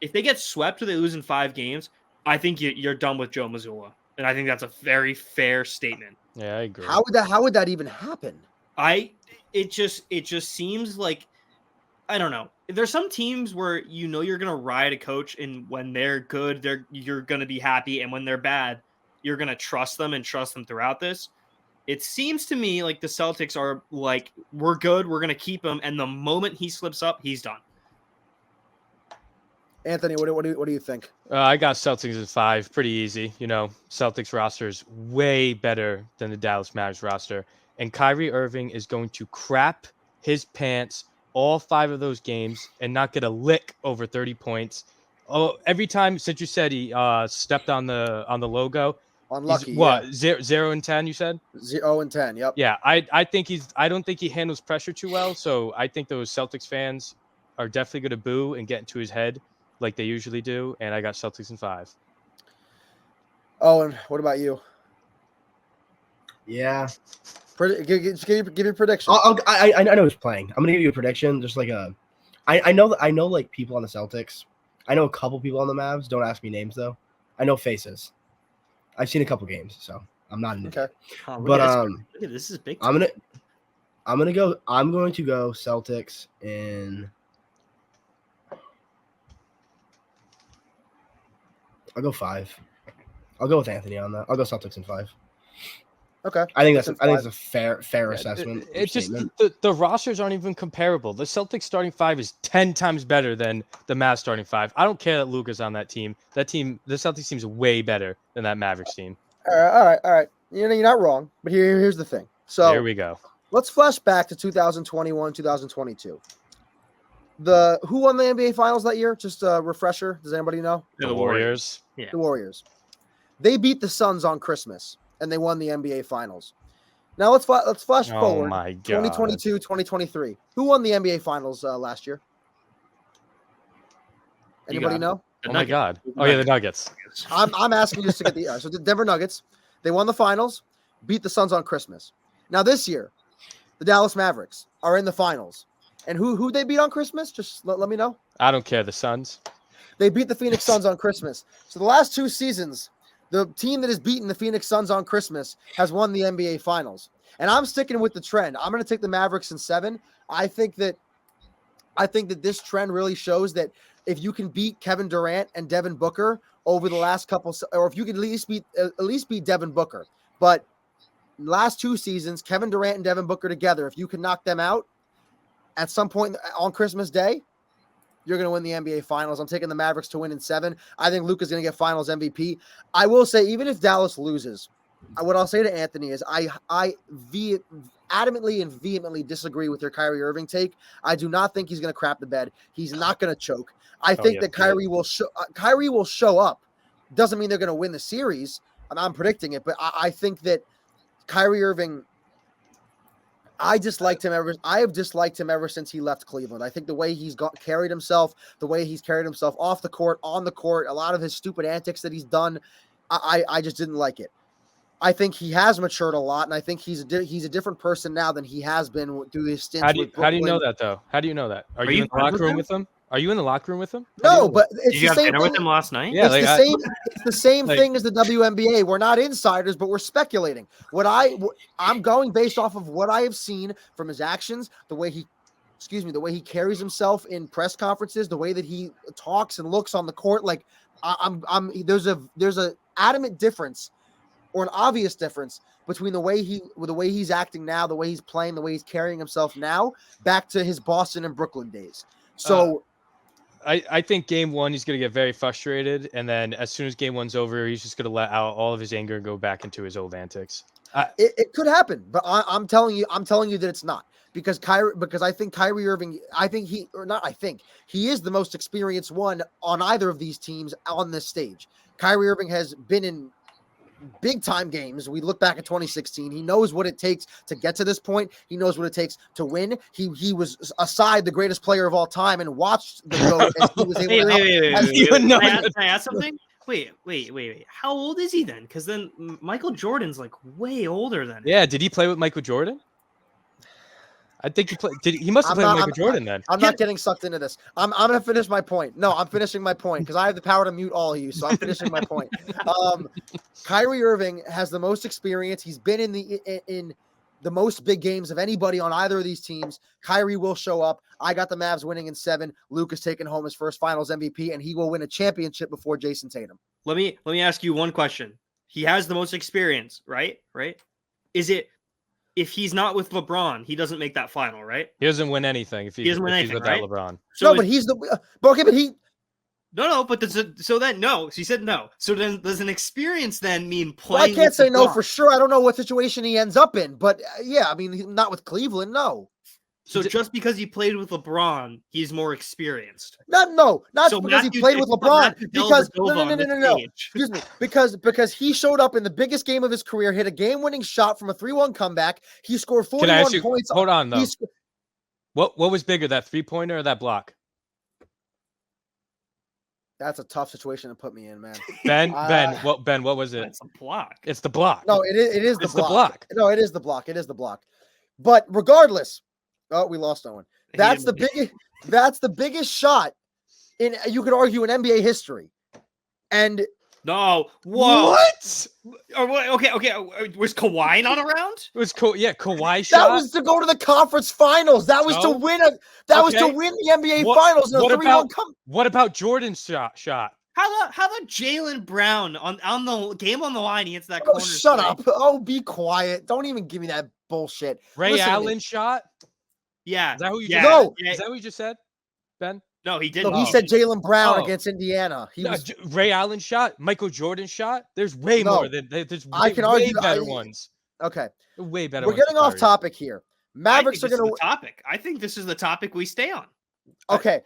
[SPEAKER 1] if they get swept or they lose in 5 games, I think you're done with Joe Mazzulla. And I think that's a very fair statement.
[SPEAKER 4] Yeah, I agree.
[SPEAKER 3] How would that even happen?
[SPEAKER 1] It just seems like, I don't know. There's some teams where you're gonna ride a coach, and when they're good, you're gonna be happy, and when they're bad, you're gonna trust them throughout this. It seems to me like the Celtics are like, we're good, we're gonna keep him, and the moment he slips up, he's done.
[SPEAKER 3] Anthony, what do you think?
[SPEAKER 4] I got Celtics at 5, pretty easy. Celtics roster is way better than the Dallas Mavericks roster, and Kyrie Irving is going to crap his pants all 5 of those games and not get a lick over 30 points. Oh, every time since you said he stepped on the logo.
[SPEAKER 3] Unlucky.
[SPEAKER 4] What, 0-10? You said
[SPEAKER 3] 0-10. Yep.
[SPEAKER 4] Yeah, I don't think he handles pressure too well. So I think those Celtics fans are definitely going to boo and get into his head like they usually do. And I got Celtics in 5.
[SPEAKER 3] Owen, what about you?
[SPEAKER 2] Yeah.
[SPEAKER 3] Give your prediction.
[SPEAKER 2] I know who's playing. I'm gonna give you a prediction. Just like I know like people on the Celtics. I know a couple people on the Mavs. Don't ask me names though. I know faces. I've seen a couple games, so I'm not an
[SPEAKER 3] Okay.
[SPEAKER 2] idiot.
[SPEAKER 1] Oh,
[SPEAKER 2] But
[SPEAKER 1] look at this is big.
[SPEAKER 2] I'm going to go Celtics in. I'll go 5. I'll go with Anthony on that. I'll go Celtics in 5.
[SPEAKER 3] Okay.
[SPEAKER 2] I think that's
[SPEAKER 3] Celtics in
[SPEAKER 2] a fair assessment.
[SPEAKER 4] It's just
[SPEAKER 2] statement.
[SPEAKER 4] the rosters aren't even comparable. The Celtics starting 5 is 10 times better than the Mavs starting 5. I don't care that Luka's on that team. The Celtics team is way better than that Mavericks team.
[SPEAKER 3] All right. You're not wrong, but here's the thing. So
[SPEAKER 4] Here we go.
[SPEAKER 3] let's flash back to 2021, 2022. Who won the NBA Finals that year? Just a refresher. Does anybody know?
[SPEAKER 4] The Warriors.
[SPEAKER 1] Yeah.
[SPEAKER 3] The Warriors. They beat the Suns on Christmas, and they won the NBA Finals. Now let's flash forward.
[SPEAKER 4] Oh my God.
[SPEAKER 3] 2022, 2023. Who won the NBA Finals last year? Anybody know?
[SPEAKER 4] Oh my God. Oh yeah, the Nuggets.
[SPEAKER 3] I'm asking you just to get the so the Denver Nuggets. They won the finals, beat the Suns on Christmas. Now this year, the Dallas Mavericks are in the finals. And who they beat on Christmas? Just let me know.
[SPEAKER 4] I don't care. The Suns.
[SPEAKER 3] They beat the Phoenix Suns on Christmas. So the last 2 seasons, the team that has beaten the Phoenix Suns on Christmas has won the NBA Finals. And I'm sticking with the trend. I'm going to take the Mavericks in 7. I think that this trend really shows that if you can beat Kevin Durant and Devin Booker over the last couple, or if you can at least beat Devin Booker, but last 2 seasons, Kevin Durant and Devin Booker together, if you can knock them out at some point on Christmas Day, you're going to win the NBA Finals. I'm taking the Mavericks to win in 7. I think Luka's going to get Finals MVP. I will say, even if Dallas loses, what I'll say to Anthony is I adamantly and vehemently disagree with your Kyrie Irving take. I do not think he's going to crap the bed. He's not going to choke. I think that Kyrie will show up. Doesn't mean they're going to win the series. I'm predicting it, but I think that Kyrie Irving, I have disliked him ever since he left Cleveland. I think the way he's carried himself, the way he's carried himself off the court, on the court, a lot of his stupid antics that he's done, I just didn't like it. I think he has matured a lot, and I think he's a different person now than he has been through his stints.
[SPEAKER 4] How do you know that though? How do you know that? Are you in the locker room with him? Are you in the locker room with him?
[SPEAKER 3] No, but it's
[SPEAKER 1] Did you
[SPEAKER 3] the
[SPEAKER 1] have
[SPEAKER 3] same
[SPEAKER 1] dinner
[SPEAKER 3] thing.
[SPEAKER 1] with him last night?
[SPEAKER 4] Yeah,
[SPEAKER 3] It's the same thing as the WNBA. We're not insiders, but we're speculating. I'm going based off of what I have seen from his actions, the way he carries himself in press conferences, the way that he talks and looks on the court. Like there's a adamant difference, or an obvious difference, between the way he's acting now, the way he's playing, the way he's carrying himself now, back to his Boston and Brooklyn days. So
[SPEAKER 4] I think game 1 he's going to get very frustrated, and then as soon as game 1's over, he's just going to let out all of his anger and go back into his old antics.
[SPEAKER 3] It could happen, but I'm telling you that it's not, because I think Kyrie Irving, he is the most experienced one on either of these teams on this stage. Kyrie Irving has been in big time games. We look back at 2016. He knows what it takes to get to this point. He knows what it takes to win. He was aside the greatest player of all time and watched the GOAT as he was able to help.
[SPEAKER 1] Can I ask something? Wait. How old is he then? Because then Michael Jordan's like way older than him.
[SPEAKER 4] Yeah, did he play with Michael Jordan? I think he must have played with Michael Jordan then.
[SPEAKER 3] I'm not getting sucked into this. I'm going to finish my point. No, I'm finishing my point because I have the power to mute all of you. So I'm finishing my point. Kyrie Irving has the most experience. He's been in the most big games of anybody on either of these teams. Kyrie will show up. I got the Mavs winning in 7. Luke is taking home his first Finals MVP, and he will win a championship before Jason Tatum.
[SPEAKER 1] Let me ask you one question. He has the most experience, right? Is it, if he's not with LeBron, he doesn't make that final, right?
[SPEAKER 4] He doesn't win anything if he's without
[SPEAKER 1] right?
[SPEAKER 4] LeBron.
[SPEAKER 1] So
[SPEAKER 3] but he's the okay, but he.
[SPEAKER 1] No, but no. She said no. So then does an experience then mean playing?
[SPEAKER 3] Well, I can't say no for sure. I don't know what situation he ends up in, but yeah, I mean, not with Cleveland, no.
[SPEAKER 1] So just because he played with LeBron, he's more experienced.
[SPEAKER 3] Not so because he played with LeBron. Because no. Excuse me. Because he showed up in the biggest game of his career, hit a game-winning shot from a 3-1 comeback. He scored 41 points.
[SPEAKER 4] Hold on though. What was bigger, that 3-pointer or that block?
[SPEAKER 3] That's a tough situation to put me in, man.
[SPEAKER 4] Ben, what was it?
[SPEAKER 1] It's a block.
[SPEAKER 4] It's the block.
[SPEAKER 3] No, it is the block.
[SPEAKER 4] The block.
[SPEAKER 3] No, it is the block. It is the block. But regardless, we lost Owen. That's the biggest shot in, you could argue, in NBA history. And
[SPEAKER 1] No. Whoa.
[SPEAKER 4] What?
[SPEAKER 1] Okay. Was Kawhi not around?
[SPEAKER 4] It was Kawhi
[SPEAKER 3] That
[SPEAKER 4] shot.
[SPEAKER 3] was to go to the conference finals. That was to
[SPEAKER 4] So?
[SPEAKER 3] win a. That was to
[SPEAKER 4] Okay.
[SPEAKER 3] win the NBA
[SPEAKER 4] What-
[SPEAKER 3] finals. In a
[SPEAKER 4] what
[SPEAKER 3] 3-1
[SPEAKER 4] about-
[SPEAKER 3] come.
[SPEAKER 4] What about Jordan's shot?
[SPEAKER 1] How about Jaylen Brown on the game on the line against that
[SPEAKER 3] Oh,
[SPEAKER 1] corner?
[SPEAKER 3] shut
[SPEAKER 1] three?
[SPEAKER 3] up. Oh, be quiet. Don't even give me that bullshit.
[SPEAKER 4] Ray
[SPEAKER 3] Listen to me.
[SPEAKER 4] Allen shot?
[SPEAKER 1] Yeah.
[SPEAKER 4] Is that who you
[SPEAKER 1] yeah,
[SPEAKER 4] just
[SPEAKER 3] No.
[SPEAKER 4] said?
[SPEAKER 1] yeah.
[SPEAKER 4] Is that what you just said, Ben?
[SPEAKER 1] No, he didn't.
[SPEAKER 3] No, he said Jaylen Brown
[SPEAKER 4] Oh.
[SPEAKER 3] against Indiana. He
[SPEAKER 4] No,
[SPEAKER 3] was.
[SPEAKER 4] Ray Allen shot, Michael Jordan shot. There's way
[SPEAKER 3] No.
[SPEAKER 4] more than there's
[SPEAKER 3] I can
[SPEAKER 4] way
[SPEAKER 3] argue-
[SPEAKER 4] better ones.
[SPEAKER 3] Okay.
[SPEAKER 4] Way better.
[SPEAKER 3] We're
[SPEAKER 4] ones
[SPEAKER 3] getting
[SPEAKER 4] than
[SPEAKER 3] off
[SPEAKER 4] Kyrie.
[SPEAKER 3] topic here.
[SPEAKER 1] I
[SPEAKER 3] Mavericks
[SPEAKER 1] think
[SPEAKER 3] are
[SPEAKER 1] this
[SPEAKER 3] going
[SPEAKER 1] is the topic. I think this is the topic we stay on.
[SPEAKER 3] Okay.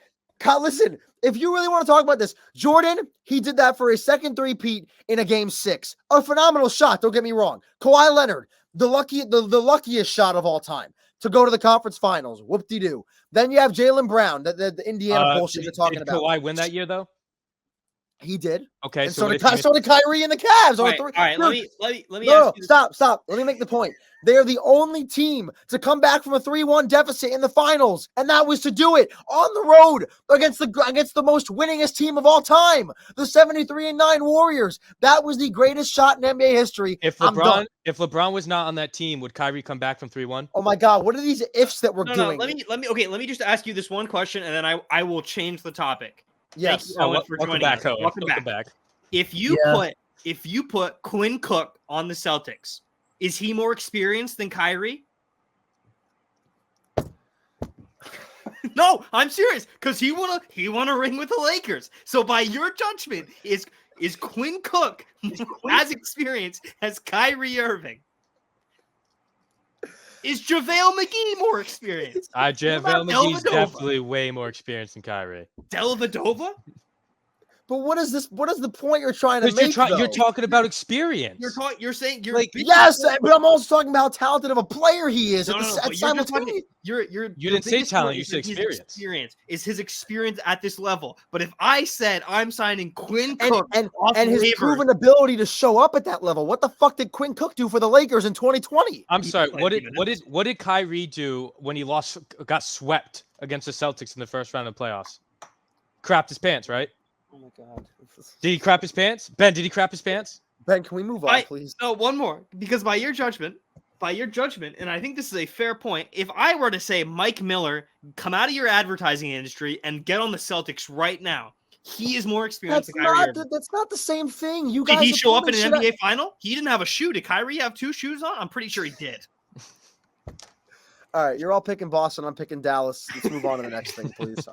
[SPEAKER 3] Listen, if you really want to talk about this, Jordan, he did that for his second three-peat in a game 6. A phenomenal shot, don't get me wrong. Kawhi Leonard, the luckiest shot of all time to go to the conference finals. Whoop-de-doo. Then you have Jaylen Brown, the Indiana bullshit you're talking
[SPEAKER 4] did
[SPEAKER 3] about.
[SPEAKER 4] Kawhi win that year though?
[SPEAKER 3] He did.
[SPEAKER 4] Okay,
[SPEAKER 3] And
[SPEAKER 4] so
[SPEAKER 3] so
[SPEAKER 4] what
[SPEAKER 3] did,
[SPEAKER 4] if he
[SPEAKER 3] so did Kyrie and the Cavs.
[SPEAKER 1] All
[SPEAKER 3] on
[SPEAKER 1] right,
[SPEAKER 3] three.
[SPEAKER 1] all right.
[SPEAKER 3] Dude,
[SPEAKER 1] Let me
[SPEAKER 3] No,
[SPEAKER 1] ask you.
[SPEAKER 3] stop. Let me make the point. They are the only team to come back from a 3-1 deficit in the finals, and that was to do it on the road against the most winningest team of all time, the 73-9 Warriors. That was the greatest shot in NBA history.
[SPEAKER 4] If
[SPEAKER 3] I'm done.
[SPEAKER 4] LeBron was not on that team, would Kyrie come back from 3-1?
[SPEAKER 3] Oh my God, what are these ifs that we're
[SPEAKER 1] No,
[SPEAKER 3] doing?
[SPEAKER 1] let me just ask you this one question, and then I will change the topic.
[SPEAKER 3] Yes.
[SPEAKER 1] Thank you, Owen, for
[SPEAKER 4] Welcome
[SPEAKER 1] joining
[SPEAKER 4] back,
[SPEAKER 1] us.
[SPEAKER 4] Owen.
[SPEAKER 1] Welcome
[SPEAKER 4] Welcome
[SPEAKER 1] back.
[SPEAKER 4] back.
[SPEAKER 1] If you
[SPEAKER 2] Yeah.
[SPEAKER 1] put Quinn Cook on the Celtics, is he more experienced than Kyrie? No, I'm serious, because he won a ring with the Lakers. So by your judgment, is Quinn Cook as experienced as Kyrie Irving? Is JaVale McGee more experienced?
[SPEAKER 4] JaVale
[SPEAKER 1] about
[SPEAKER 4] McGee's
[SPEAKER 1] Dellavedova?
[SPEAKER 4] definitely way more experienced than Kyrie.
[SPEAKER 1] Dellavedova?
[SPEAKER 3] But what is this? What is the point you're trying to
[SPEAKER 4] Because
[SPEAKER 3] make?
[SPEAKER 4] you're
[SPEAKER 3] though?
[SPEAKER 4] talking about experience.
[SPEAKER 1] You're saying you're
[SPEAKER 4] Like,
[SPEAKER 3] Yes, but I'm also talking about how talented of a player he is.
[SPEAKER 1] No,
[SPEAKER 3] at
[SPEAKER 1] no,
[SPEAKER 3] the,
[SPEAKER 1] no,
[SPEAKER 3] at
[SPEAKER 1] but you're just
[SPEAKER 3] simultaneous.
[SPEAKER 1] talking. You're
[SPEAKER 4] You didn't say
[SPEAKER 1] biggest
[SPEAKER 4] talent,
[SPEAKER 1] point
[SPEAKER 4] you
[SPEAKER 1] is
[SPEAKER 4] said
[SPEAKER 1] that his
[SPEAKER 4] experience.
[SPEAKER 1] Is his experience at this level? But if I said I'm signing Quinn
[SPEAKER 3] And
[SPEAKER 1] Cook off
[SPEAKER 3] his
[SPEAKER 1] waivers,
[SPEAKER 3] proven ability to show up at that level. What the fuck did Quinn Cook do for the Lakers in 2020?
[SPEAKER 4] I'm sorry.
[SPEAKER 1] played
[SPEAKER 4] What did Kyrie do when he got swept against the Celtics in the first round of playoffs? Crapped his pants, right?
[SPEAKER 3] Oh my God.
[SPEAKER 4] Did he crap his pants? Ben, did he crap his pants?
[SPEAKER 3] Ben, can we move on, please?
[SPEAKER 1] no, one more, because by your judgment, and I think this is a fair point. If I were to say Mike Miller, come out of your advertising industry and get on the Celtics right now, he is more experienced
[SPEAKER 3] That's
[SPEAKER 1] than Kyrie
[SPEAKER 3] not,
[SPEAKER 1] Irving.
[SPEAKER 3] that's not the same thing. You guys
[SPEAKER 1] Did he
[SPEAKER 3] are
[SPEAKER 1] show up in
[SPEAKER 3] pulling
[SPEAKER 1] an
[SPEAKER 3] shit
[SPEAKER 1] NBA final? He didn't have a shoe. Did Kyrie have 2 shoes on? I'm pretty sure he did.
[SPEAKER 3] All right, you're all picking Boston. I'm picking Dallas. Let's move on to the next thing, please.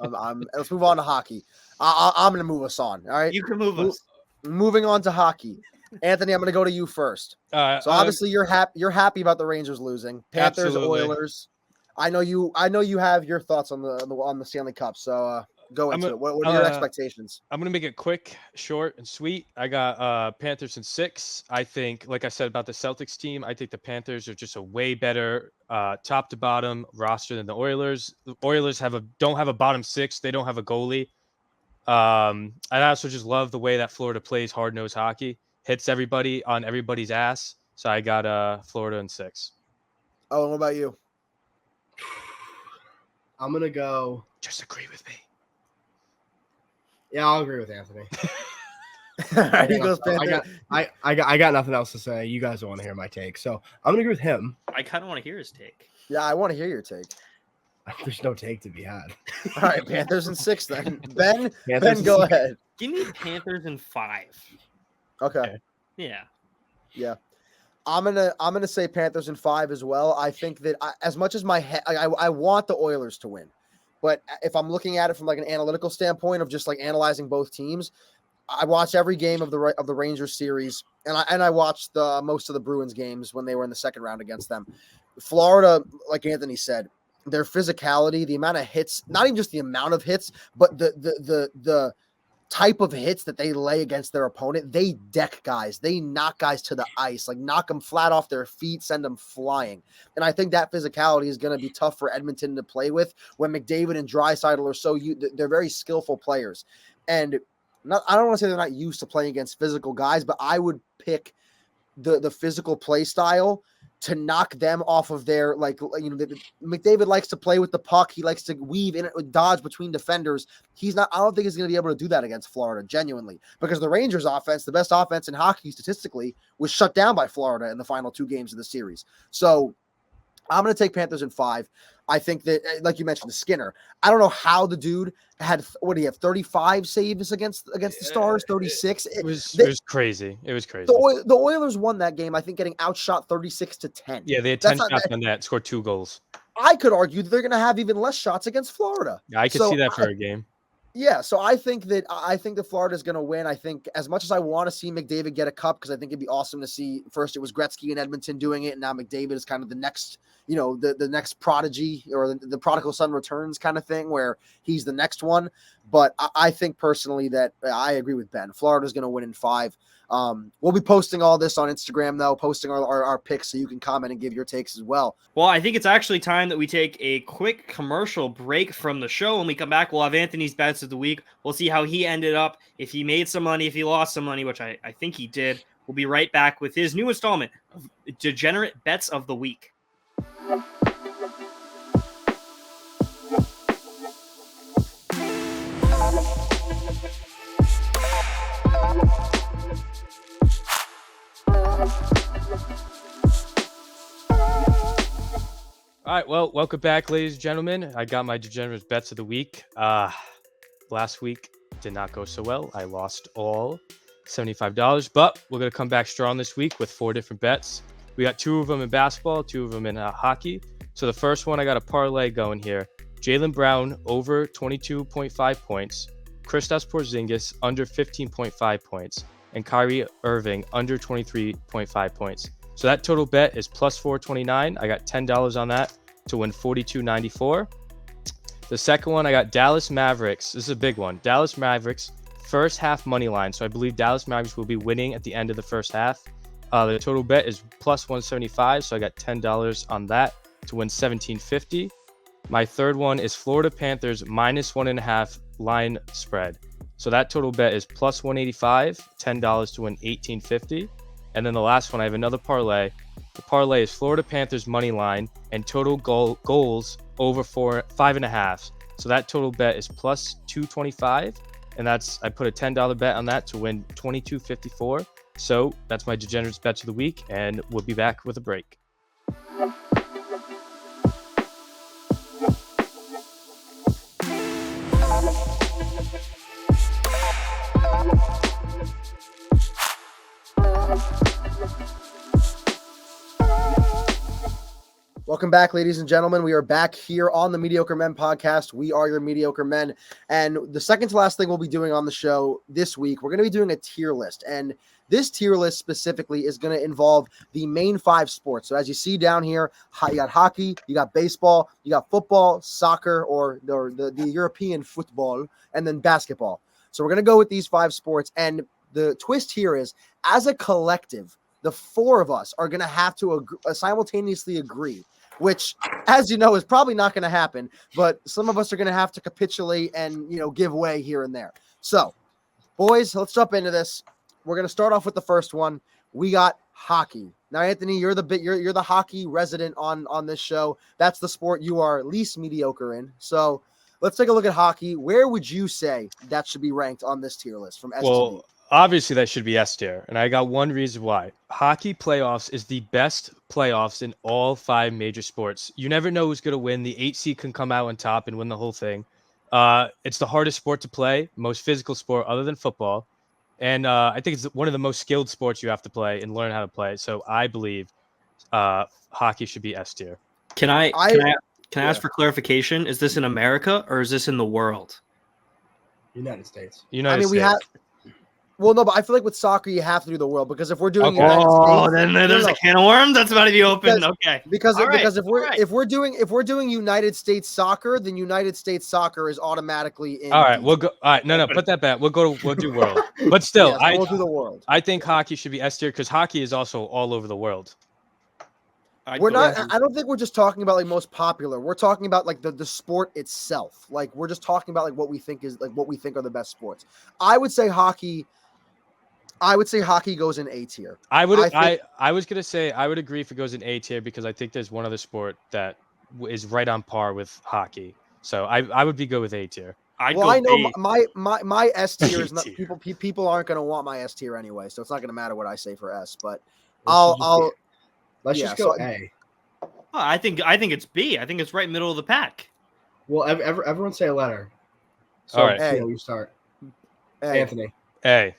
[SPEAKER 3] Let's move on to hockey. I'm going to move us on. All right.
[SPEAKER 1] You can move us.
[SPEAKER 3] Moving on to hockey. Anthony, I'm going to go to you first. So obviously you're happy about the Rangers losing. Panthers,
[SPEAKER 4] Absolutely.
[SPEAKER 3] Oilers. I know you have your thoughts on the Stanley Cup. So go into it. What are your expectations?
[SPEAKER 4] I'm gonna make it quick, short, and sweet. I got Panthers in 6. I think, like I said about the Celtics team, I think the Panthers are just a way better top to bottom roster than the Oilers. The Oilers don't have a bottom 6. They don't have a goalie. I also just love the way that Florida plays hard-nosed hockey, hits everybody on everybody's ass. So I got Florida in 6.
[SPEAKER 3] Oh, and what about you?
[SPEAKER 2] I'm gonna go.
[SPEAKER 4] Just agree with me.
[SPEAKER 2] Yeah, I'll agree with Anthony.
[SPEAKER 3] All right, he goes Panthers.
[SPEAKER 2] I got nothing else to say. You guys don't want to hear my take, so I'm gonna agree with him.
[SPEAKER 1] I kind of want to hear his take.
[SPEAKER 3] Yeah, I want to hear your take.
[SPEAKER 2] There's no take to be had.
[SPEAKER 3] All right, Panthers in 6 then. Ben,
[SPEAKER 2] Panthers in
[SPEAKER 3] go
[SPEAKER 2] 6.
[SPEAKER 3] ahead.
[SPEAKER 1] Give me Panthers in 5.
[SPEAKER 3] Okay.
[SPEAKER 1] Yeah.
[SPEAKER 3] I'm gonna say Panthers in 5 as well. I think that as much as I want the Oilers to win, but if I'm looking at it from like an analytical standpoint of just like analyzing both teams, I watch every game of the Rangers series, and I watched most of the Bruins games when they were in the second round against them. Florida, like Anthony said, their physicality, the amount of hits, not even just the amount of hits, but the type of hits that they lay against their opponent. They deck guys. They knock guys to the ice, like knock them flat off their feet, send them flying. And I think that physicality is going to be tough for Edmonton to play with when McDavid and Draisaitl are they're very skillful players. And I don't want to say they're not used to playing against physical guys, but I would pick the physical play style to knock them off of their, McDavid likes to play with the puck. He likes to weave in, dodge between defenders. I don't think he's going to be able to do that against Florida, genuinely, because the Rangers offense, the best offense in hockey statistically, was shut down by Florida in the final 2 games of the series. So I'm going to take Panthers in 5. I think that, like you mentioned, the Skinner. I don't know how the dude had, what do you have, 35 saves against the Stars, 36.
[SPEAKER 4] It was crazy. It was crazy.
[SPEAKER 3] The Oilers won that game, I think, getting outshot 36-10.
[SPEAKER 4] Yeah, they had 10 shots on that, scored 2 goals.
[SPEAKER 3] I could argue that they're going to have even less shots against Florida.
[SPEAKER 4] Yeah, I could see that for a game.
[SPEAKER 3] Yeah, so I think that Florida is going to win. I think, as much as I want to see McDavid get a cup, because I think it'd be awesome to see. First, it was Gretzky in Edmonton doing it, and now McDavid is kind of the next, the next prodigy, or the prodigal son returns kind of thing, where he's the next one. But I think personally that I agree with Ben. Florida's going to win in 5. We'll be posting all this on Instagram, though, posting our picks, so you can comment and give your takes as well.
[SPEAKER 1] Well, I think it's actually time that we take a quick commercial break from the show. When we come back, we'll have Anthony's bets of the week. We'll see how he ended up, if he made some money, if he lost some money, which I think he did. We'll be right back with his new installment of Degenerate Bets of the Week.
[SPEAKER 4] All right, well, welcome back, ladies and gentlemen. I got my Degenerate Bets of the Week. Last week did not go so well. I lost all $75, but we're going to come back strong this week with 4 different bets. We got 2 of them in basketball, 2 of them in hockey. So the first one, I got a parlay going here. Jaylen Brown over 22.5 points, Kristaps Porzingis under 15.5 points, and Kyrie Irving under 23.5 points. So that total bet is plus 429. I got $10 on that to win $42.94. The second one, I got Dallas Mavericks. This is a big one. Dallas Mavericks, first half money line. So I believe Dallas Mavericks will be winning at the end of the first half. The total bet is plus 175. So I got $10 on that to win $17.50. My third one is Florida Panthers minus 1.5 line spread. So that total bet is plus 185, $10 to win $18.50. And then the last one, I have another parlay. The parlay is Florida Panthers money line and total goals over 5.5. So that total bet is plus 225, and I put a $10 bet on that to win $22.54. So that's my Degenerate Bets of the Week, and we'll be back with a break.
[SPEAKER 3] Welcome back, ladies and gentlemen. We are back here on the Mediocre Men podcast. We are your Mediocre Men. And the second to last thing we'll be doing on the show this week, we're going to be doing a tier list. And this tier list specifically is going to involve the main 5 sports. So as you see down here, you got hockey, you got baseball, you got football, soccer, or the European football, and then basketball. So we're going to go with these 5 sports. And the twist here is, as a collective, the 4 of us are going to have to simultaneously agree, which, as you know, is probably not going to happen, but some of us are going to have to capitulate and, give way here and there. So, boys, let's jump into this. We're going to start off with the first one. We got hockey. Now, Anthony, you're the hockey resident on this show. That's the sport you are least mediocre in. So, let's take a look at hockey. Where would you say that should be ranked on this tier list from S to D?
[SPEAKER 4] Well, obviously that should be S tier, and I got one reason why. Hockey playoffs is the best playoffs in all 5 major sports. You never know who's going to win. The 8 seed can come out on top and win the whole thing. It's the hardest sport to play, most physical sport other than football, and I think it's one of the most skilled sports you have to play and learn how to play. So I believe hockey should be S tier.
[SPEAKER 1] Can I ask for clarification? Is this in America or is this in the world?
[SPEAKER 2] United States.
[SPEAKER 4] United States.
[SPEAKER 3] Well, no, but I feel like with soccer you have to do the world, because if we're doing United
[SPEAKER 1] States, then there's a can of worms that's about to be opened. Okay,
[SPEAKER 3] because if we're doing United States soccer, then United States soccer is automatically in.
[SPEAKER 4] All right, we'll go. All right, no, put that back. We'll do world, but still,
[SPEAKER 3] we'll do the world.
[SPEAKER 4] I think hockey should be S tier because hockey is also all over the world.
[SPEAKER 3] I don't think we're just talking about like most popular. We're talking about like the sport itself. Like we're just talking about like what we think are the best sports. I would say hockey. I would say hockey goes in A tier.
[SPEAKER 4] I would.
[SPEAKER 3] I think-
[SPEAKER 4] I was gonna say I would agree if it goes in A tier because I think there's one other sport that is right on par with hockey. So I would be good with A tier.
[SPEAKER 1] I'd
[SPEAKER 3] Well,
[SPEAKER 1] go
[SPEAKER 3] I know
[SPEAKER 1] big.
[SPEAKER 3] my S tier is not
[SPEAKER 4] B tier.
[SPEAKER 3] people aren't going to want my S tier anyway, so it's not going to matter what I say for S. But
[SPEAKER 2] Let's
[SPEAKER 3] yeah,
[SPEAKER 2] just go
[SPEAKER 3] so-
[SPEAKER 2] A.
[SPEAKER 1] Oh, I think it's B. I think it's right middle of the pack.
[SPEAKER 2] Well, everyone say a letter. So,
[SPEAKER 4] All right.
[SPEAKER 3] A.
[SPEAKER 2] you start.
[SPEAKER 3] A.
[SPEAKER 2] Anthony.
[SPEAKER 4] A.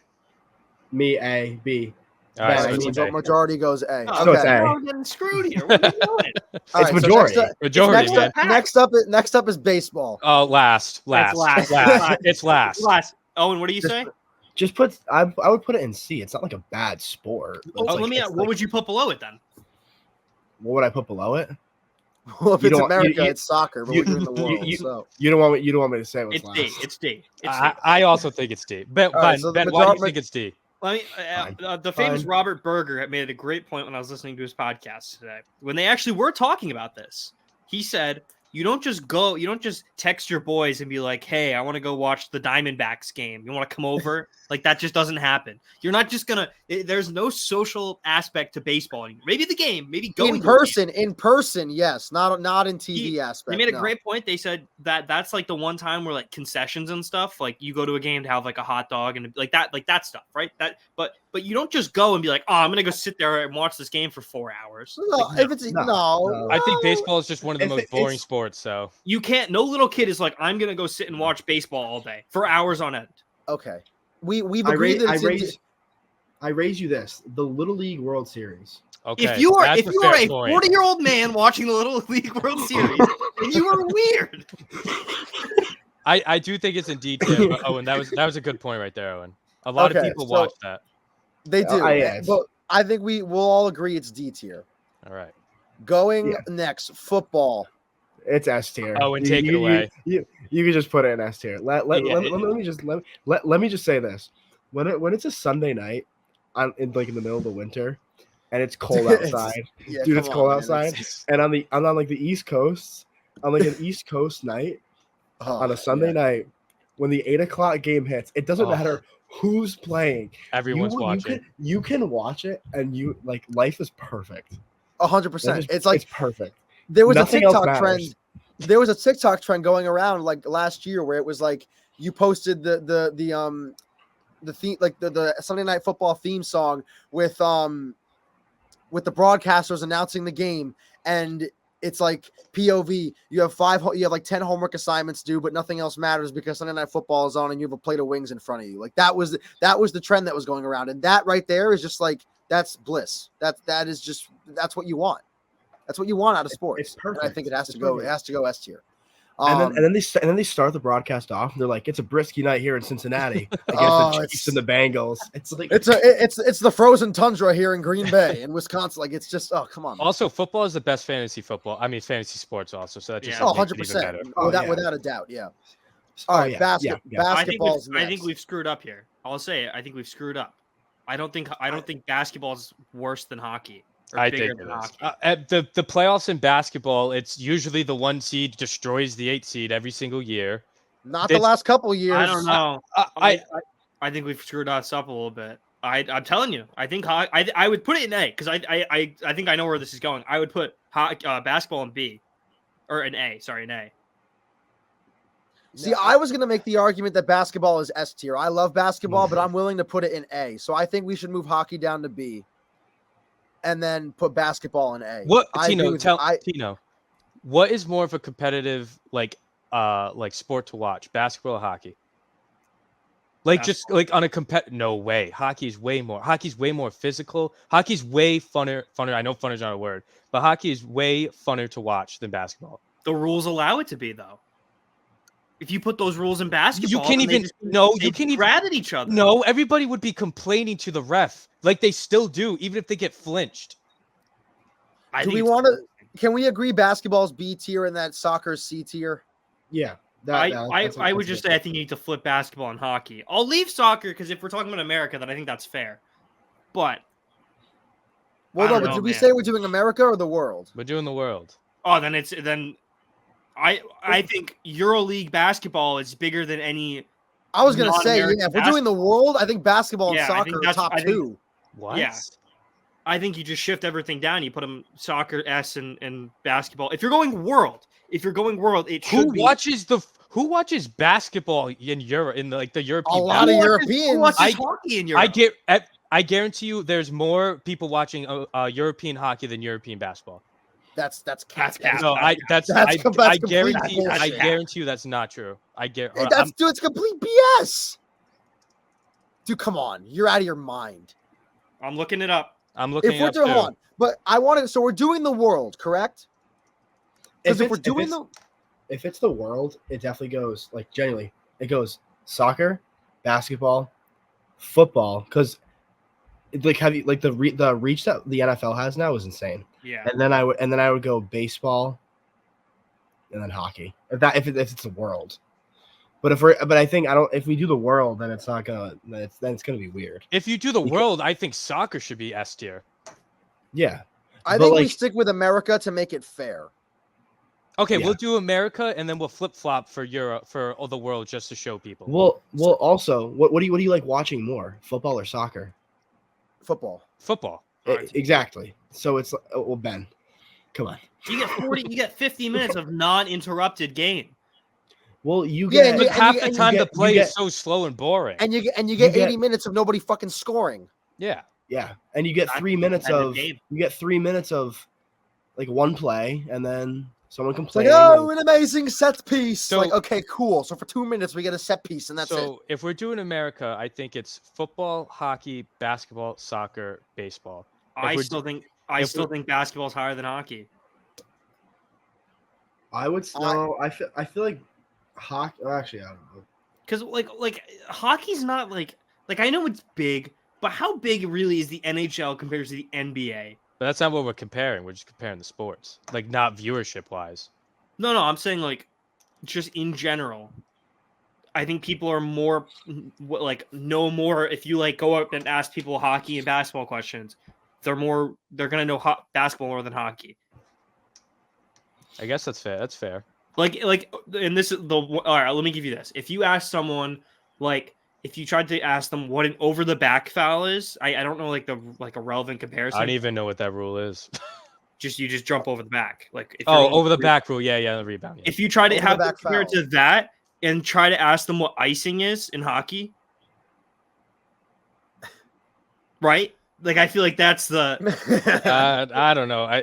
[SPEAKER 2] Me, A, B.
[SPEAKER 4] All right,
[SPEAKER 2] Bad.
[SPEAKER 4] so it's
[SPEAKER 3] So
[SPEAKER 4] A.
[SPEAKER 3] majority goes A.
[SPEAKER 1] Oh,
[SPEAKER 2] So it's
[SPEAKER 3] Okay.
[SPEAKER 2] A.
[SPEAKER 1] We're getting screwed here. What are we doing?
[SPEAKER 3] All
[SPEAKER 2] It's
[SPEAKER 3] right, so
[SPEAKER 2] majority.
[SPEAKER 4] Majority, man.
[SPEAKER 3] next up is baseball.
[SPEAKER 4] Oh, last.
[SPEAKER 1] That's last.
[SPEAKER 4] It's last.
[SPEAKER 1] Last. Owen, what do you
[SPEAKER 2] Just
[SPEAKER 1] say?
[SPEAKER 2] Just put. I would put it in C. It's not like a bad sport. but
[SPEAKER 1] Oh,
[SPEAKER 2] it's like- it's
[SPEAKER 1] what
[SPEAKER 2] like-
[SPEAKER 1] would you put below it then?
[SPEAKER 2] What would I put below it?
[SPEAKER 3] Well, if
[SPEAKER 2] You
[SPEAKER 3] it's
[SPEAKER 2] don't-
[SPEAKER 3] America,
[SPEAKER 2] you-
[SPEAKER 3] it's soccer, but
[SPEAKER 2] you-
[SPEAKER 3] we're doing the world.
[SPEAKER 2] you-
[SPEAKER 3] So
[SPEAKER 2] You don't want me. You don't want me to say what's
[SPEAKER 1] It's
[SPEAKER 2] last.
[SPEAKER 1] D. It's D. It's D.
[SPEAKER 4] I also think it's D. Ben,
[SPEAKER 3] All right, so the
[SPEAKER 4] Ben, why do you
[SPEAKER 3] majority-
[SPEAKER 4] think it's D?
[SPEAKER 1] Let me,
[SPEAKER 2] Fine.
[SPEAKER 1] the famous
[SPEAKER 2] Fine.
[SPEAKER 1] Robert Berger had made a great point when I was listening to his podcast today. When they actually were talking about this, he said, you don't just text your boys and be like, hey, I want to go watch the Diamondbacks game. You want to come over? Like, that just doesn't happen. You're not just going to, there's no social aspect to baseball anymore. Maybe the game, maybe going
[SPEAKER 3] in
[SPEAKER 1] to a game.
[SPEAKER 3] person, yes, not in TV aspect.
[SPEAKER 1] They made a
[SPEAKER 3] no.
[SPEAKER 1] great point. They said that's like the one time where like concessions and stuff, like you go to a game to have like a hot dog and like that stuff, right? But you don't just go and be like, oh, I'm gonna go sit there and watch this game for 4 hours.
[SPEAKER 3] No,
[SPEAKER 1] Like,
[SPEAKER 3] if it's
[SPEAKER 2] no.
[SPEAKER 4] I think baseball is just one of the
[SPEAKER 2] If
[SPEAKER 4] most
[SPEAKER 2] it-
[SPEAKER 4] boring
[SPEAKER 2] it's-
[SPEAKER 4] sports. So
[SPEAKER 1] you can't. No little kid is like, I'm gonna go sit and watch baseball all day for hours on end.
[SPEAKER 3] Okay, we've
[SPEAKER 2] I
[SPEAKER 3] agreed
[SPEAKER 2] raise,
[SPEAKER 3] that
[SPEAKER 2] I raise you this: the Little League World Series.
[SPEAKER 4] okay,
[SPEAKER 1] If you are
[SPEAKER 4] that's
[SPEAKER 1] a
[SPEAKER 4] fair point.
[SPEAKER 1] 40-year-old man watching the Little League World Series, then you are weird.
[SPEAKER 4] I do think it's in D tier, but Owen, that was a good point right there, Owen. A lot of
[SPEAKER 3] Okay,
[SPEAKER 4] people
[SPEAKER 3] so-
[SPEAKER 4] watch that.
[SPEAKER 3] they do.
[SPEAKER 2] yes.
[SPEAKER 3] But I think we'll all agree it's D tier.
[SPEAKER 4] All right.
[SPEAKER 3] Going
[SPEAKER 2] Yeah.
[SPEAKER 3] next, football.
[SPEAKER 2] It's S tier.
[SPEAKER 4] Oh, and take it away.
[SPEAKER 2] You can just put it in S tier. Let
[SPEAKER 1] Yeah,
[SPEAKER 2] me just say this: when it's a Sunday night, in the middle of the winter, and it's cold
[SPEAKER 3] It's-
[SPEAKER 2] outside,
[SPEAKER 3] Yeah,
[SPEAKER 2] dude, it's
[SPEAKER 3] come
[SPEAKER 2] cold
[SPEAKER 3] on, man,
[SPEAKER 2] outside,
[SPEAKER 3] it's-
[SPEAKER 2] and on like the East Coast, on like an East Coast night,
[SPEAKER 3] oh,
[SPEAKER 2] on a Sunday
[SPEAKER 3] yeah.
[SPEAKER 2] night, when the 8 o'clock game hits, it doesn't
[SPEAKER 4] Oh.
[SPEAKER 2] matter who's playing.
[SPEAKER 4] Everyone's watching.
[SPEAKER 2] You can watch it, and life is perfect.
[SPEAKER 3] 100%.
[SPEAKER 2] It's perfect.
[SPEAKER 3] There was
[SPEAKER 2] Nothing
[SPEAKER 3] a
[SPEAKER 2] else
[SPEAKER 3] TikTok trend.
[SPEAKER 2] matters.
[SPEAKER 3] There was a TikTok trend going around like last year where it was like you posted the theme, like the Sunday Night Football theme song with the broadcasters announcing the game, and it's like POV. You have like 10 homework assignments due, but nothing else matters because Sunday Night Football is on, and you have a plate of wings in front of you. Like that was the trend that was going around, and that right there is just like that's bliss. That's what you want. That's what you want out of sports.
[SPEAKER 2] It's perfect.
[SPEAKER 3] And I think it has to
[SPEAKER 2] It's
[SPEAKER 3] go.
[SPEAKER 2] perfect.
[SPEAKER 3] It has to go S tier.
[SPEAKER 2] And then they start the broadcast off, and they're like, "It's a brisky night here in Cincinnati against
[SPEAKER 3] Oh,
[SPEAKER 2] the Chiefs and the Bengals." It's like
[SPEAKER 3] it's the frozen tundra here in Green Bay in Wisconsin. Like it's just come on. Man.
[SPEAKER 4] Also, football is the best fantasy football. I mean, fantasy sports also. So that just
[SPEAKER 1] Yeah.
[SPEAKER 3] Oh,
[SPEAKER 4] makes it even
[SPEAKER 3] 100%.
[SPEAKER 4] better.
[SPEAKER 2] Oh,
[SPEAKER 3] Without a doubt. Yeah.
[SPEAKER 2] Oh,
[SPEAKER 3] All right.
[SPEAKER 2] yeah,
[SPEAKER 3] Basketball's
[SPEAKER 1] I think
[SPEAKER 3] next.
[SPEAKER 1] we've screwed up here. I'll say it. I think we've screwed up. I don't think basketball is worse than hockey. Or
[SPEAKER 4] I
[SPEAKER 1] bigger
[SPEAKER 4] think
[SPEAKER 1] than
[SPEAKER 4] it is.
[SPEAKER 1] hockey.
[SPEAKER 4] At the playoffs in basketball, it's usually the 1 seed destroys the 8 seed every single year.
[SPEAKER 3] Not the
[SPEAKER 4] it's-
[SPEAKER 3] last couple years.
[SPEAKER 1] I don't know.
[SPEAKER 4] I
[SPEAKER 1] I think we've screwed us up a little bit. I'm telling you. I think I would put it in A because I think I know where this is going. I would put basketball in B, or an A. Sorry, an A.
[SPEAKER 3] See, I was going to make the argument that basketball is S tier. I love basketball, but I'm willing to put it in A. So I think we should move hockey down to B, and then put basketball in A.
[SPEAKER 4] what
[SPEAKER 3] I agree
[SPEAKER 4] Tino
[SPEAKER 3] with you.
[SPEAKER 4] Tino, what is more of a competitive like sport to watch, basketball or hockey? Like just like on a no way. Hockey's way more physical. Hockey's way funner. I know funner's not a word, but hockey is way funner to watch than basketball.
[SPEAKER 1] The rules allow it to be though. If you put those rules in basketball,
[SPEAKER 4] can't
[SPEAKER 1] then they
[SPEAKER 4] even-
[SPEAKER 1] just-
[SPEAKER 4] no,
[SPEAKER 1] they
[SPEAKER 4] you can't even-
[SPEAKER 1] grab at each other.
[SPEAKER 4] No, everybody would be complaining to the ref, like they still do, even if they get flinched.
[SPEAKER 1] I
[SPEAKER 3] Do
[SPEAKER 1] think
[SPEAKER 3] we
[SPEAKER 1] it's
[SPEAKER 3] want to?
[SPEAKER 1] crazy.
[SPEAKER 3] Can we agree basketball's B tier and that soccer's C tier?
[SPEAKER 2] yeah.
[SPEAKER 1] I would just say I think you need to flip basketball and hockey. I'll leave soccer because if we're talking about America, then I think that's fair. But
[SPEAKER 3] Well,
[SPEAKER 1] I
[SPEAKER 3] no,
[SPEAKER 1] don't
[SPEAKER 3] but
[SPEAKER 1] know,
[SPEAKER 3] did we
[SPEAKER 1] man.
[SPEAKER 3] say we're doing America or the world?
[SPEAKER 4] We're doing the world.
[SPEAKER 1] then I think EuroLeague basketball is bigger than any
[SPEAKER 3] I was gonna say,
[SPEAKER 1] non-American
[SPEAKER 3] yeah, if we're doing the world, I think basketball and
[SPEAKER 1] Yeah, I think
[SPEAKER 3] soccer are
[SPEAKER 1] that's-
[SPEAKER 3] top
[SPEAKER 1] I think-
[SPEAKER 3] two.
[SPEAKER 4] What?
[SPEAKER 1] Yeah. I think you just shift everything down. You put them soccer S and basketball. If you're going world, it should
[SPEAKER 4] Who
[SPEAKER 1] be.
[SPEAKER 4] who watches basketball in Europe in the European?
[SPEAKER 3] A lot of
[SPEAKER 1] Who
[SPEAKER 3] Europeans.
[SPEAKER 1] watches hockey in Europe?
[SPEAKER 4] I guarantee you, there's more people watching European hockey than European basketball.
[SPEAKER 3] That's
[SPEAKER 1] cap.
[SPEAKER 4] No, I
[SPEAKER 3] complete
[SPEAKER 4] guarantee
[SPEAKER 3] bullshit.
[SPEAKER 4] you that's not true.
[SPEAKER 3] Dude, it's complete BS. Dude, come on, you're out of your mind.
[SPEAKER 1] I'm looking it up.
[SPEAKER 4] I'm looking.
[SPEAKER 3] If we're
[SPEAKER 4] it
[SPEAKER 3] doing,
[SPEAKER 4] up
[SPEAKER 3] hold
[SPEAKER 4] too.
[SPEAKER 3] on, but I wanted. So we're doing the world, correct? Because if we're doing
[SPEAKER 2] if it's the world, it definitely goes like genuinely. It goes soccer, basketball, football. Because like the reach that the NFL has now is insane.
[SPEAKER 1] Yeah.
[SPEAKER 2] And then I would go baseball, and then hockey. If it's the world. But if we do the world, then it's not gonna. Then it's gonna be weird.
[SPEAKER 4] If you do the world, I think soccer should be S tier.
[SPEAKER 2] Yeah.
[SPEAKER 3] I think we stick with America to make it fair.
[SPEAKER 4] Okay,
[SPEAKER 2] Yeah.
[SPEAKER 4] we'll do America, and then we'll flip flop for Europe for all the world just to show people.
[SPEAKER 2] Well. Also, what do you like watching more, football or soccer?
[SPEAKER 3] Football.
[SPEAKER 4] Football.
[SPEAKER 2] Exactly. So it's well, Ben, come on.
[SPEAKER 1] You get 50 minutes of non-interrupted game.
[SPEAKER 2] Well, you
[SPEAKER 3] Yeah,
[SPEAKER 2] get
[SPEAKER 4] But half the time the play
[SPEAKER 2] get-
[SPEAKER 4] is so slow and boring.
[SPEAKER 3] And you get
[SPEAKER 2] You
[SPEAKER 3] 80
[SPEAKER 2] get-
[SPEAKER 3] minutes of nobody fucking scoring.
[SPEAKER 4] Yeah.
[SPEAKER 2] yeah, and you get
[SPEAKER 1] That's
[SPEAKER 2] 3 minutes
[SPEAKER 1] competitive
[SPEAKER 2] of
[SPEAKER 1] game.
[SPEAKER 2] like one play, and then someone
[SPEAKER 3] It's
[SPEAKER 2] complaining.
[SPEAKER 3] like, oh, an amazing set piece.
[SPEAKER 4] So-
[SPEAKER 3] like, okay, cool. So for 2 minutes we get a set piece, and that's it.
[SPEAKER 4] So if we're doing America, I think it's football, hockey, basketball, soccer, baseball.
[SPEAKER 1] I
[SPEAKER 4] we're
[SPEAKER 1] still think basketball is higher than hockey.
[SPEAKER 2] I would no. I feel like hockey. Actually, I don't know.
[SPEAKER 1] Because like hockey's not like I know it's big, but how big really is the NHL compared to the NBA?
[SPEAKER 4] But that's not what we're comparing. We're just comparing the sports, like not viewership wise.
[SPEAKER 1] No, I'm saying like just in general. I think people are more know more. If you like go up and ask people hockey and basketball questions, they're gonna know basketball more than hockey.
[SPEAKER 4] I guess that's fair. That's fair.
[SPEAKER 1] And this is all right. Let me give you this. If you ask someone, if you tried to ask them what an over the back foul is, I don't know a relevant comparison.
[SPEAKER 4] I don't even know what that rule is.
[SPEAKER 1] You just jump over the back. Like if you're going
[SPEAKER 4] over the back rule. Yeah, the rebound. Yeah.
[SPEAKER 1] If you try to
[SPEAKER 3] Over the
[SPEAKER 1] have them
[SPEAKER 3] back
[SPEAKER 1] compare it to that and try to ask them what icing is in hockey, right? Like I feel like that's the
[SPEAKER 4] I don't know.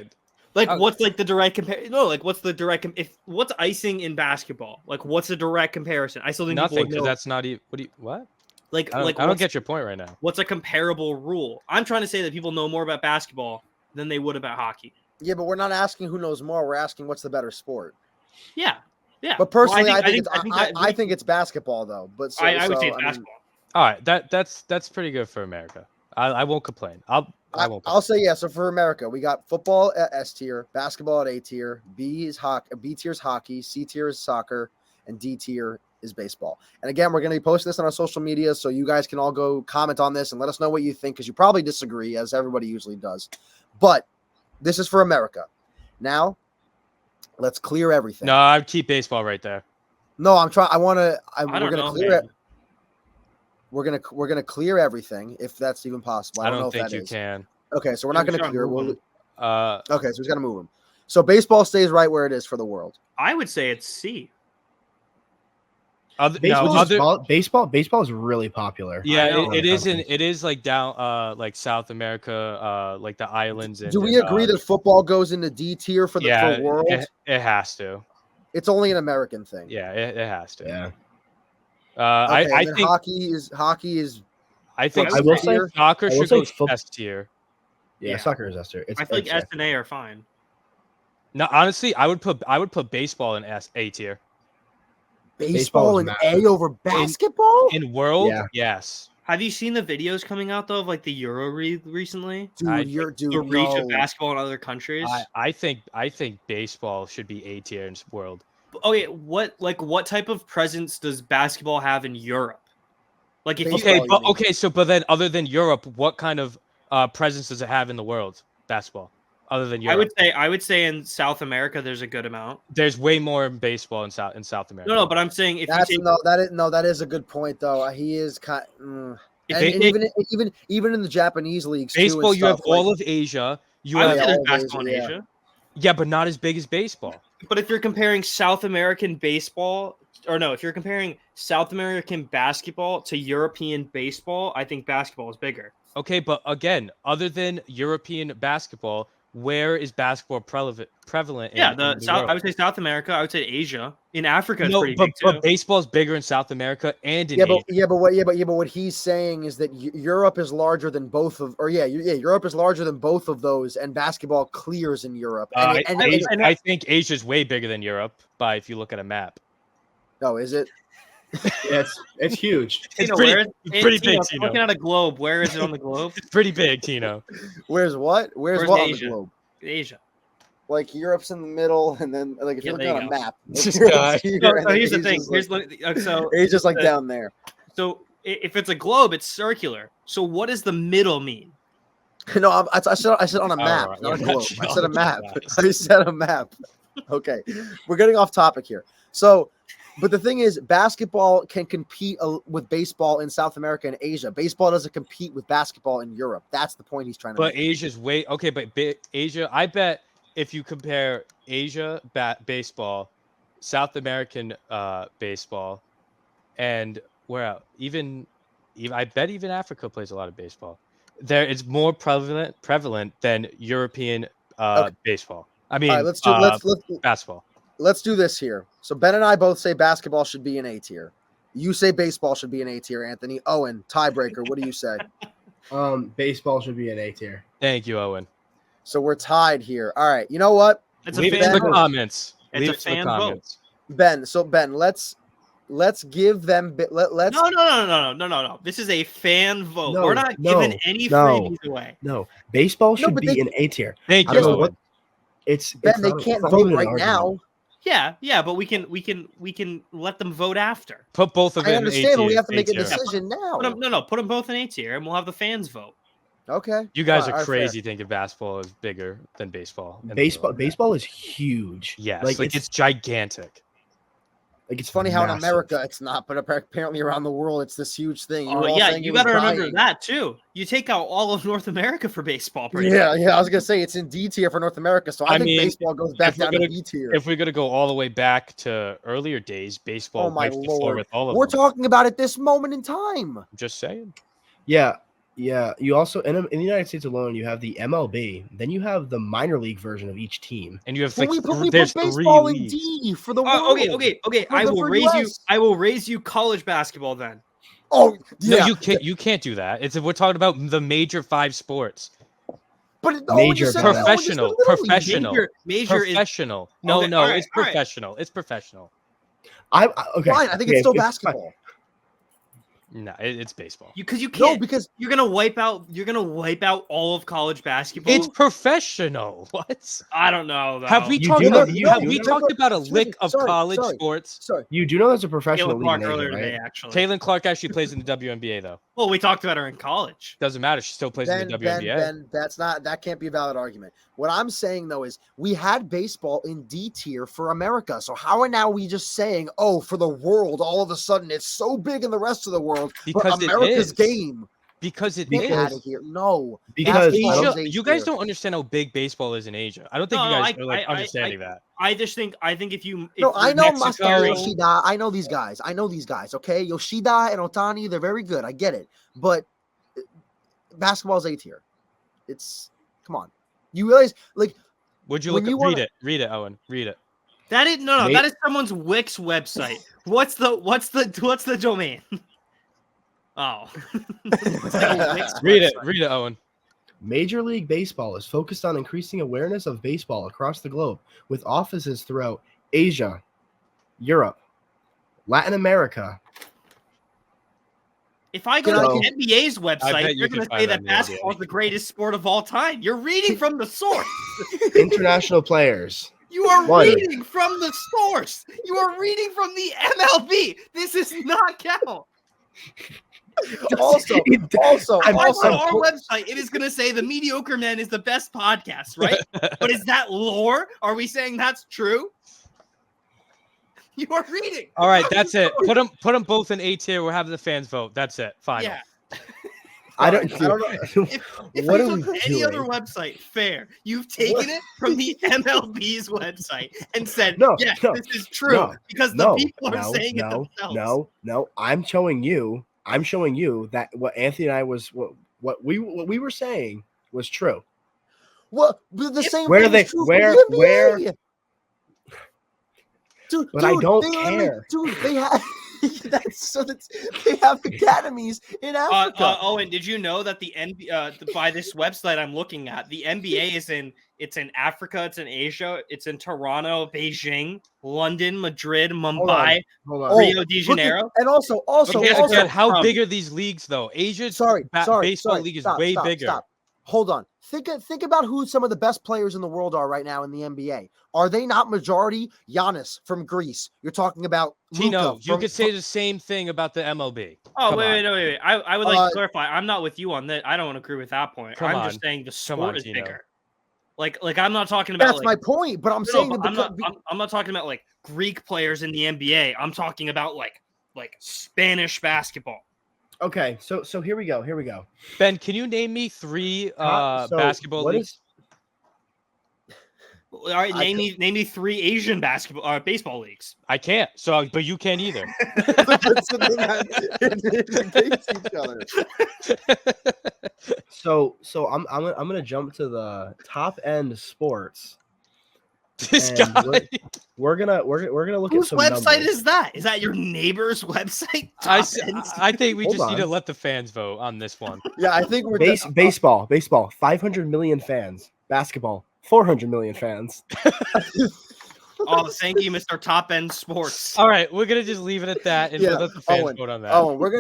[SPEAKER 1] what's like the direct compare? No, like what's the direct what's icing in basketball? Like what's the direct comparison? I still think
[SPEAKER 4] Nothing,
[SPEAKER 1] people
[SPEAKER 4] because
[SPEAKER 1] know,
[SPEAKER 4] that's not even. What?
[SPEAKER 1] like
[SPEAKER 4] I don't get your point right now.
[SPEAKER 1] what's a comparable rule. I'm trying to say that people know more about basketball than they would about hockey.
[SPEAKER 3] Yeah, but we're not asking who knows more. We're asking what's the better sport.
[SPEAKER 1] Yeah.
[SPEAKER 3] But personally,
[SPEAKER 1] Well,
[SPEAKER 3] I think it's basketball though. But
[SPEAKER 1] I would say it's
[SPEAKER 3] I mean,
[SPEAKER 1] basketball.
[SPEAKER 4] All right, that's pretty good for America. I won't complain. I won't.
[SPEAKER 3] I'll say yeah. So for America, we got football at S tier, basketball at A tier, B tier is hockey, C tier is soccer, and D tier is baseball. And again, we're going to be posting this on our social media, so you guys can all go comment on this and let us know what you think, because you probably disagree, as everybody usually does. But this is for America. Now, let's clear everything.
[SPEAKER 4] No, I'd keep baseball right there.
[SPEAKER 3] No, I'm trying.
[SPEAKER 1] I
[SPEAKER 3] We're
[SPEAKER 1] don't
[SPEAKER 3] going to
[SPEAKER 1] know,
[SPEAKER 3] clear
[SPEAKER 1] man.
[SPEAKER 3] it. We're gonna clear everything if that's even possible.
[SPEAKER 4] I
[SPEAKER 3] I don't know
[SPEAKER 4] don't
[SPEAKER 3] if
[SPEAKER 4] think
[SPEAKER 3] that
[SPEAKER 4] you
[SPEAKER 3] is.
[SPEAKER 4] can.
[SPEAKER 3] Okay, so we're not
[SPEAKER 1] We
[SPEAKER 3] gonna
[SPEAKER 1] gotta
[SPEAKER 3] clear.
[SPEAKER 1] move
[SPEAKER 3] We'll,
[SPEAKER 1] 'em.
[SPEAKER 3] okay, so we got to move them. So baseball stays right where it is for the world.
[SPEAKER 1] I would say it's C.
[SPEAKER 2] Baseball is really popular.
[SPEAKER 4] Yeah,
[SPEAKER 1] know.
[SPEAKER 4] it is like down like South America, like the islands.
[SPEAKER 3] Do we agree that football goes into D tier for the for world?
[SPEAKER 4] It has to.
[SPEAKER 3] It's only an American thing.
[SPEAKER 4] Yeah, it has to.
[SPEAKER 2] Yeah.
[SPEAKER 3] Okay,
[SPEAKER 4] I
[SPEAKER 3] then
[SPEAKER 4] think
[SPEAKER 3] hockey is.
[SPEAKER 4] I think
[SPEAKER 2] I will say
[SPEAKER 4] soccer
[SPEAKER 2] I will
[SPEAKER 4] should
[SPEAKER 2] say
[SPEAKER 4] go S tier.
[SPEAKER 2] Yeah, soccer is S tier.
[SPEAKER 1] I feel like S and A are fine.
[SPEAKER 4] No, honestly, I would put baseball in A tier.
[SPEAKER 3] Baseball
[SPEAKER 2] is
[SPEAKER 3] and
[SPEAKER 2] massive.
[SPEAKER 3] A over basketball?
[SPEAKER 4] In world,
[SPEAKER 2] Yeah.
[SPEAKER 4] yes.
[SPEAKER 1] Have you seen the videos coming out though of like the Euro recently?
[SPEAKER 3] Dude, you're
[SPEAKER 1] The reach of
[SPEAKER 3] no.
[SPEAKER 1] basketball in other countries.
[SPEAKER 4] I think baseball should be A tier in world.
[SPEAKER 1] Okay, what type of presence does basketball have in Europe? Like if
[SPEAKER 3] Baseball,
[SPEAKER 1] you,
[SPEAKER 3] you mean.
[SPEAKER 4] But then other than Europe, what kind of presence does it have in the world? Basketball. other than Europe.
[SPEAKER 1] I would say in South America there's a good amount.
[SPEAKER 4] There's way more baseball in South America.
[SPEAKER 1] No, but I'm saying if
[SPEAKER 3] That's
[SPEAKER 1] you take,
[SPEAKER 3] that is a good point though. He is kind,
[SPEAKER 1] if
[SPEAKER 3] and
[SPEAKER 1] you take
[SPEAKER 3] even in the Japanese leagues
[SPEAKER 4] baseball,
[SPEAKER 3] too,
[SPEAKER 4] you have all of Asia. You
[SPEAKER 1] I would
[SPEAKER 4] have
[SPEAKER 1] say there's
[SPEAKER 3] all of
[SPEAKER 1] basketball in
[SPEAKER 3] Asia,
[SPEAKER 1] Asia.
[SPEAKER 4] yeah, but not as big as baseball.
[SPEAKER 1] But if you're comparing South American baseball, or no, if you're comparing South American basketball to European baseball, I think basketball is bigger.
[SPEAKER 4] Okay, but again, other than European basketball, where is basketball prevalent?
[SPEAKER 1] Yeah,
[SPEAKER 4] in the
[SPEAKER 1] South.
[SPEAKER 4] world?
[SPEAKER 1] I would say South America. I would say Asia. In Africa, it's
[SPEAKER 4] No,
[SPEAKER 1] pretty big too.
[SPEAKER 4] but baseball is bigger in South America and in Asia.
[SPEAKER 3] but what he's saying is that Europe is larger than both of, Europe is larger than both of those, and basketball clears in Europe.
[SPEAKER 4] I think Asia is way bigger than Europe if you look at a map.
[SPEAKER 3] Oh, is it?
[SPEAKER 2] Yeah, it's huge.
[SPEAKER 4] It's
[SPEAKER 1] Tino,
[SPEAKER 4] pretty
[SPEAKER 1] Tino,
[SPEAKER 4] big, Tino.
[SPEAKER 1] looking at a globe, where is it on the globe?
[SPEAKER 4] It's pretty big, Tino.
[SPEAKER 3] Where's what? Where's what on the globe?
[SPEAKER 1] Asia.
[SPEAKER 3] Like Europe's in the middle, and then like if
[SPEAKER 1] Yeah,
[SPEAKER 3] you're
[SPEAKER 1] there
[SPEAKER 3] looking
[SPEAKER 1] you
[SPEAKER 3] on a map,
[SPEAKER 4] This
[SPEAKER 3] Europe's
[SPEAKER 4] guy.
[SPEAKER 3] here,
[SPEAKER 1] So
[SPEAKER 3] and then
[SPEAKER 1] here's the
[SPEAKER 3] Asia's
[SPEAKER 1] thing.
[SPEAKER 3] like-
[SPEAKER 1] So
[SPEAKER 3] Asia's like down there.
[SPEAKER 1] So if it's a globe, it's circular. So what does the middle mean?
[SPEAKER 3] No, I said on a map,
[SPEAKER 4] right,
[SPEAKER 3] not a
[SPEAKER 4] we're
[SPEAKER 3] globe.
[SPEAKER 4] not
[SPEAKER 3] I said a map.
[SPEAKER 4] geologists.
[SPEAKER 3] I said a map. Okay, we're getting off topic here. So, but the thing is, basketball can compete with baseball in South America and Asia. Baseball doesn't compete with basketball in Europe. That's the point he's trying to
[SPEAKER 4] But
[SPEAKER 3] make.
[SPEAKER 4] Asia's way okay. But Asia, I bet if you compare Asia baseball, South American baseball, and where else? Even I bet even Africa plays a lot of baseball. There, it's more prevalent than European baseball. I mean,
[SPEAKER 3] All right, let's
[SPEAKER 4] basketball.
[SPEAKER 3] let's do this here. So Ben and I both say basketball should be an A tier. You say baseball should be an A tier, Anthony. Owen, tiebreaker. What do you say?
[SPEAKER 2] Baseball should be an A tier.
[SPEAKER 4] Thank you, Owen.
[SPEAKER 3] So we're tied here. All right. You know what,
[SPEAKER 1] It's
[SPEAKER 4] Leave
[SPEAKER 1] a
[SPEAKER 4] it in
[SPEAKER 1] fan
[SPEAKER 4] the
[SPEAKER 1] vote.
[SPEAKER 4] comments.
[SPEAKER 1] It's
[SPEAKER 4] Leave
[SPEAKER 1] a
[SPEAKER 4] it in the
[SPEAKER 1] fan vote.
[SPEAKER 4] comments.
[SPEAKER 3] Ben? So Ben, let's give them. Let's.
[SPEAKER 1] No. This is a fan vote.
[SPEAKER 2] No,
[SPEAKER 1] We're not
[SPEAKER 2] no,
[SPEAKER 1] giving any
[SPEAKER 2] no.
[SPEAKER 1] freebies away.
[SPEAKER 2] No, baseball should
[SPEAKER 3] but
[SPEAKER 2] be
[SPEAKER 3] they-
[SPEAKER 2] an A tier.
[SPEAKER 4] Thank
[SPEAKER 2] I
[SPEAKER 4] you,
[SPEAKER 2] don't know
[SPEAKER 4] Owen.
[SPEAKER 2] what it's
[SPEAKER 3] Ben, they
[SPEAKER 2] not-
[SPEAKER 3] can't
[SPEAKER 2] it's not
[SPEAKER 3] vote
[SPEAKER 2] even an
[SPEAKER 3] right
[SPEAKER 2] argument.
[SPEAKER 3] now.
[SPEAKER 1] Yeah, but we can let them vote after.
[SPEAKER 4] Put both of
[SPEAKER 3] I
[SPEAKER 4] them in
[SPEAKER 3] understand, but we
[SPEAKER 4] A-tier,
[SPEAKER 3] have to make a
[SPEAKER 4] A-tier.
[SPEAKER 3] decision now.
[SPEAKER 1] Put them both in A tier, and we'll have the fans vote.
[SPEAKER 3] Okay.
[SPEAKER 4] You guys
[SPEAKER 3] All
[SPEAKER 4] are
[SPEAKER 3] right,
[SPEAKER 4] crazy thinking basketball is bigger than baseball. in the
[SPEAKER 2] Baseball
[SPEAKER 4] world.
[SPEAKER 2] baseball is huge.
[SPEAKER 4] Yes,
[SPEAKER 2] like
[SPEAKER 4] it's gigantic.
[SPEAKER 3] It's funny how in
[SPEAKER 2] massive.
[SPEAKER 3] America it's not, but apparently around the world it's this huge thing.
[SPEAKER 1] Oh yeah, you got to remember that too. You take out all of North America for baseball. Pretty much.
[SPEAKER 3] Yeah. I was gonna say it's in D tier for North America, so I think
[SPEAKER 4] mean,
[SPEAKER 3] baseball goes back
[SPEAKER 4] if we're
[SPEAKER 3] down to
[SPEAKER 4] gonna-
[SPEAKER 3] B tier.
[SPEAKER 4] If we're gonna go all the way back to earlier days, baseball
[SPEAKER 3] Oh my
[SPEAKER 4] wipes the floor
[SPEAKER 3] lord,
[SPEAKER 4] with all of
[SPEAKER 3] we're
[SPEAKER 4] them.
[SPEAKER 3] talking about it this moment in time.
[SPEAKER 4] Just saying.
[SPEAKER 2] Yeah. You also in the United States alone, you have the MLB. Then you have the minor league version of each team.
[SPEAKER 4] And you have
[SPEAKER 3] But
[SPEAKER 4] like
[SPEAKER 3] we
[SPEAKER 4] there's
[SPEAKER 3] put
[SPEAKER 4] three
[SPEAKER 3] baseball in
[SPEAKER 4] leagues.
[SPEAKER 3] D for the world.
[SPEAKER 1] Oh, okay. I will
[SPEAKER 3] for
[SPEAKER 1] raise you.
[SPEAKER 3] US.
[SPEAKER 1] I will raise you college basketball then.
[SPEAKER 3] Oh yeah,
[SPEAKER 4] No, you can't do that. We're talking about the major 5 sports.
[SPEAKER 3] but
[SPEAKER 2] Major
[SPEAKER 4] Professional.
[SPEAKER 1] Major is
[SPEAKER 4] Professional.
[SPEAKER 1] Okay, all right,
[SPEAKER 4] It's
[SPEAKER 1] all right.
[SPEAKER 4] professional. It's professional.
[SPEAKER 2] Okay.
[SPEAKER 3] Fine, I think
[SPEAKER 2] okay,
[SPEAKER 3] it's still
[SPEAKER 2] fine.
[SPEAKER 3] basketball.
[SPEAKER 4] No, it's baseball.
[SPEAKER 1] because you
[SPEAKER 3] No,
[SPEAKER 1] can't.
[SPEAKER 3] because
[SPEAKER 1] You're gonna wipe out all of college basketball.
[SPEAKER 4] It's professional. What?
[SPEAKER 1] I don't know though.
[SPEAKER 4] Have we
[SPEAKER 2] You
[SPEAKER 4] talked
[SPEAKER 2] do know-
[SPEAKER 4] about
[SPEAKER 2] you
[SPEAKER 4] have
[SPEAKER 2] do
[SPEAKER 4] we
[SPEAKER 2] know-
[SPEAKER 4] talked about a
[SPEAKER 3] Sorry,
[SPEAKER 4] lick of
[SPEAKER 3] sorry,
[SPEAKER 4] college
[SPEAKER 3] sorry.
[SPEAKER 4] sports?
[SPEAKER 3] sorry.
[SPEAKER 2] You do know there's a professional
[SPEAKER 1] Caleb
[SPEAKER 2] league
[SPEAKER 1] Clark
[SPEAKER 2] in Asia,
[SPEAKER 1] earlier
[SPEAKER 2] right?
[SPEAKER 1] today, actually.
[SPEAKER 4] Kaylin Clark actually plays in the WNBA though.
[SPEAKER 1] Well, we talked about her in college.
[SPEAKER 4] Doesn't matter. She still plays in the WNBA.
[SPEAKER 3] Ben, that can't be a valid argument. What I'm saying though is we had baseball in D tier for America. So how are now we just saying, oh, for the world, all of a sudden it's so big in the rest of the world,
[SPEAKER 4] Because
[SPEAKER 3] but
[SPEAKER 4] it
[SPEAKER 3] America's
[SPEAKER 4] is.
[SPEAKER 3] game.
[SPEAKER 4] Because it
[SPEAKER 3] Get
[SPEAKER 4] is.
[SPEAKER 3] out of here. No.
[SPEAKER 2] Because
[SPEAKER 3] Basketball
[SPEAKER 2] I
[SPEAKER 3] is
[SPEAKER 2] don't-
[SPEAKER 3] A
[SPEAKER 4] You guys
[SPEAKER 3] tier.
[SPEAKER 4] don't understand how big baseball is in Asia. I don't think
[SPEAKER 1] No,
[SPEAKER 4] you guys
[SPEAKER 1] I-
[SPEAKER 4] are like
[SPEAKER 1] I-
[SPEAKER 4] understanding that.
[SPEAKER 1] I think if you
[SPEAKER 3] No, I know
[SPEAKER 4] Mexico-
[SPEAKER 3] Mascara Yoshida. I know these guys. Okay, Yoshida and Otani, they're very good. I get it. But basketball's A tier. Come on. You realize, like,
[SPEAKER 4] Would you
[SPEAKER 3] when
[SPEAKER 4] look
[SPEAKER 3] you
[SPEAKER 4] at read
[SPEAKER 3] wanna-
[SPEAKER 4] it? Read it, Owen. Read it.
[SPEAKER 1] that is no,
[SPEAKER 2] Mate-
[SPEAKER 1] that is someone's Wix website. What's the domain? Oh, It's like a Wix
[SPEAKER 4] Read it.
[SPEAKER 1] website.
[SPEAKER 4] Read it, Owen.
[SPEAKER 2] Major League Baseball is focused on increasing awareness of baseball across the globe, with offices throughout Asia, Europe, Latin America.
[SPEAKER 1] If I go
[SPEAKER 3] Can
[SPEAKER 1] to
[SPEAKER 2] I-
[SPEAKER 1] the NBA's
[SPEAKER 4] I
[SPEAKER 1] website,
[SPEAKER 4] bet you
[SPEAKER 1] they're
[SPEAKER 4] can
[SPEAKER 1] going to
[SPEAKER 4] find
[SPEAKER 1] say
[SPEAKER 4] that
[SPEAKER 1] that
[SPEAKER 4] in the NBA.
[SPEAKER 1] basketball is the greatest sport of all time. You're reading from the source.
[SPEAKER 2] International players.
[SPEAKER 1] You are
[SPEAKER 2] One.
[SPEAKER 1] reading from the source. You are reading from the MLB. This is not count.
[SPEAKER 3] Also,
[SPEAKER 1] On
[SPEAKER 3] also,
[SPEAKER 1] our website, it is going to say the Mediocre Men is the best podcast, right? But is that lore? Are we saying that's true? You are reading.
[SPEAKER 4] All right, that's it. Put them both in A tier. We're having the fans vote. That's it. Final.
[SPEAKER 1] Yeah.
[SPEAKER 2] I don't
[SPEAKER 3] know.
[SPEAKER 1] If
[SPEAKER 2] what
[SPEAKER 1] you
[SPEAKER 2] are we
[SPEAKER 1] took any other
[SPEAKER 2] doing?
[SPEAKER 1] website, fair. You've taken it from the MLB's website and said,
[SPEAKER 2] No,
[SPEAKER 1] yes,
[SPEAKER 2] no,
[SPEAKER 1] this is true because the people are saying it themselves.
[SPEAKER 2] No. I'm showing you that what Anthony and I what we were saying was true.
[SPEAKER 3] Well, the same
[SPEAKER 2] Where
[SPEAKER 3] thing
[SPEAKER 2] they
[SPEAKER 3] is true
[SPEAKER 2] where
[SPEAKER 3] for the NBA.
[SPEAKER 2] where
[SPEAKER 3] Dude,
[SPEAKER 2] but I don't
[SPEAKER 3] they
[SPEAKER 2] care.
[SPEAKER 3] Dude, they have they have academies in Africa.
[SPEAKER 1] Owen, did you know that the NBA by this website I'm looking at, the NBA is in Africa, it's in Asia, it's in Toronto, Beijing, London, Madrid, Mumbai,
[SPEAKER 2] Hold on.
[SPEAKER 1] Rio de Janeiro.
[SPEAKER 3] And also,
[SPEAKER 4] Again, how
[SPEAKER 1] from-
[SPEAKER 4] big are these leagues though? Asia's baseball league is way bigger.
[SPEAKER 3] Stop. Hold on. Think about who some of the best players in the world are right now in the NBA. Are they not majority? Giannis from Greece. You're talking about
[SPEAKER 4] Tino,
[SPEAKER 3] Luka
[SPEAKER 4] you could say the same thing about the MLB.
[SPEAKER 1] Oh,
[SPEAKER 4] Come on.
[SPEAKER 1] wait. I would like to clarify. I'm not with you on that. I don't agree with that point.
[SPEAKER 4] Come
[SPEAKER 1] I'm
[SPEAKER 4] on.
[SPEAKER 1] just saying the
[SPEAKER 4] Come
[SPEAKER 1] sport
[SPEAKER 4] on,
[SPEAKER 1] is
[SPEAKER 4] Tino.
[SPEAKER 1] bigger. Like I'm not talking about.
[SPEAKER 3] That's my point. But I'm saying
[SPEAKER 1] I'm not talking about like Greek players in the NBA. I'm talking about like Spanish basketball.
[SPEAKER 2] Okay, so here we go.
[SPEAKER 4] Ben, can you name me 3 basketball leagues?
[SPEAKER 1] All right, name me 3 Asian baseball leagues.
[SPEAKER 4] I can't. But you can't either.
[SPEAKER 2] So I'm gonna jump to the top end sports.
[SPEAKER 4] This
[SPEAKER 2] And
[SPEAKER 4] guy.
[SPEAKER 2] We're gonna look
[SPEAKER 1] Whose
[SPEAKER 2] at some
[SPEAKER 1] website
[SPEAKER 2] numbers.
[SPEAKER 1] is that? Is that your neighbor's website?
[SPEAKER 4] I think we
[SPEAKER 2] Hold
[SPEAKER 4] just need to
[SPEAKER 2] on.
[SPEAKER 4] let the fans vote on this one.
[SPEAKER 3] Yeah, I think we're
[SPEAKER 2] baseball, 500 million fans. Basketball, 400 million fans.
[SPEAKER 1] Oh, thank you, Mr. Top End Sports.
[SPEAKER 4] All right, we're gonna just leave it at that and we'll let the fans vote on that.
[SPEAKER 3] We're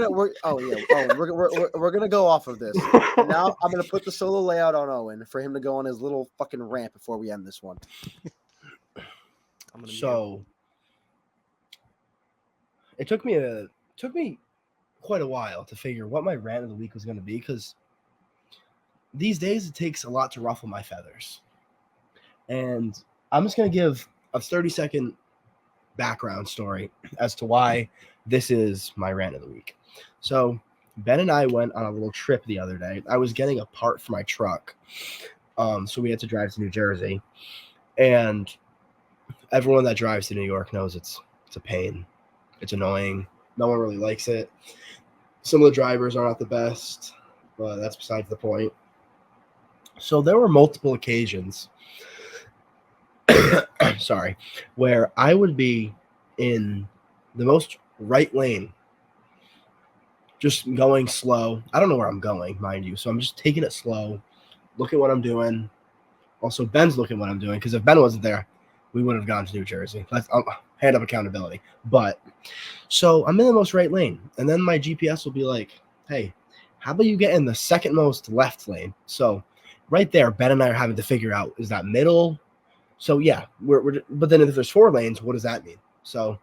[SPEAKER 3] gonna go off of this. And now I'm gonna put the solo layout on Owen for him to go on his little fucking rant before we end this one.
[SPEAKER 2] So it took me quite a while to figure what my rant of the week was going to be, because these days it takes a lot to ruffle my feathers. And I'm just going to give a 30-second background story as to why this is my rant of the week. So Ben and I went on a little trip the other day. I was getting a part for my truck. So we had to drive to New Jersey. And everyone that drives to New York knows it's a pain. It's annoying. No one really likes it. Some of the drivers are not the best, but that's besides the point. So there were multiple occasions, where I would be in the most right lane, just going slow. I don't know where I'm going, mind you. So I'm just taking it slow. Look at what I'm doing. Also, Ben's looking at what I'm doing, because if Ben wasn't there, we would have gone to New Jersey. Let's hand up accountability. But so I'm in the most right lane, and then my GPS will be like, "Hey, how about you get in the second most left lane?" So right there, Ben and I are having to figure out, is that middle? So yeah, but then if there's 4 lanes, what does that mean? So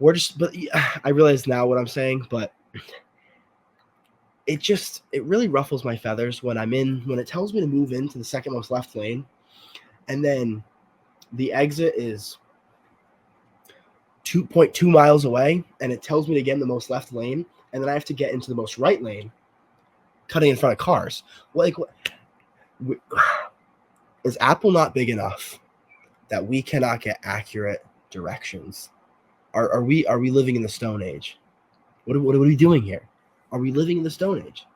[SPEAKER 2] but I realize now what I'm saying, but it really ruffles my feathers when it tells me to move into the second most left lane, and then the exit is 2.2 miles away, and it tells me to get in the most left lane, and then I have to get into the most right lane, cutting in front of cars. Is Apple not big enough that we cannot get accurate directions? Are we living in the Stone Age? What are we doing here? Are we living in the Stone Age?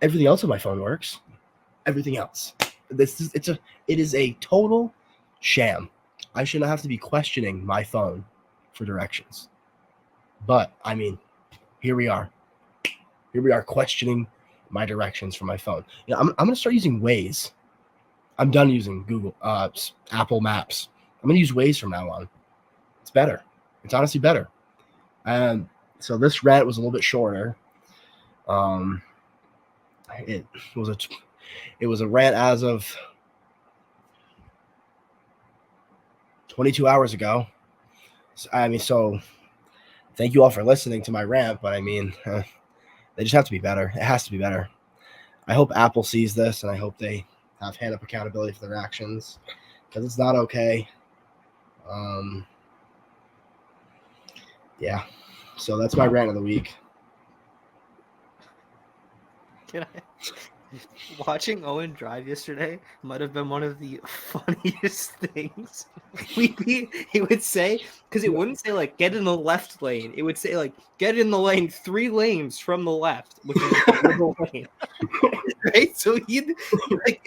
[SPEAKER 2] Everything else on my phone works. Everything else. It is a total sham. I should not have to be questioning my phone for directions. But I mean, here we are. Here we are questioning my directions for my phone. I'm gonna start using Waze. I'm done using Google Apple Maps. I'm gonna use Waze from now on. It's better. It's honestly better. So this rant was a little bit shorter. It was a rant as of 22 hours ago. So thank you all for listening to my rant. But I mean, they just have to be better. It has to be better. I hope Apple sees this, and I hope they have hand up accountability for their actions, because it's not okay. Yeah. So that's my rant of the week.
[SPEAKER 1] Watching Owen drive yesterday might have been one of the funniest things. He would say, because it wouldn't say like get in the left lane, it would say like get in the lane 3 lanes from the left, which is the middle lane. Right? So he'd like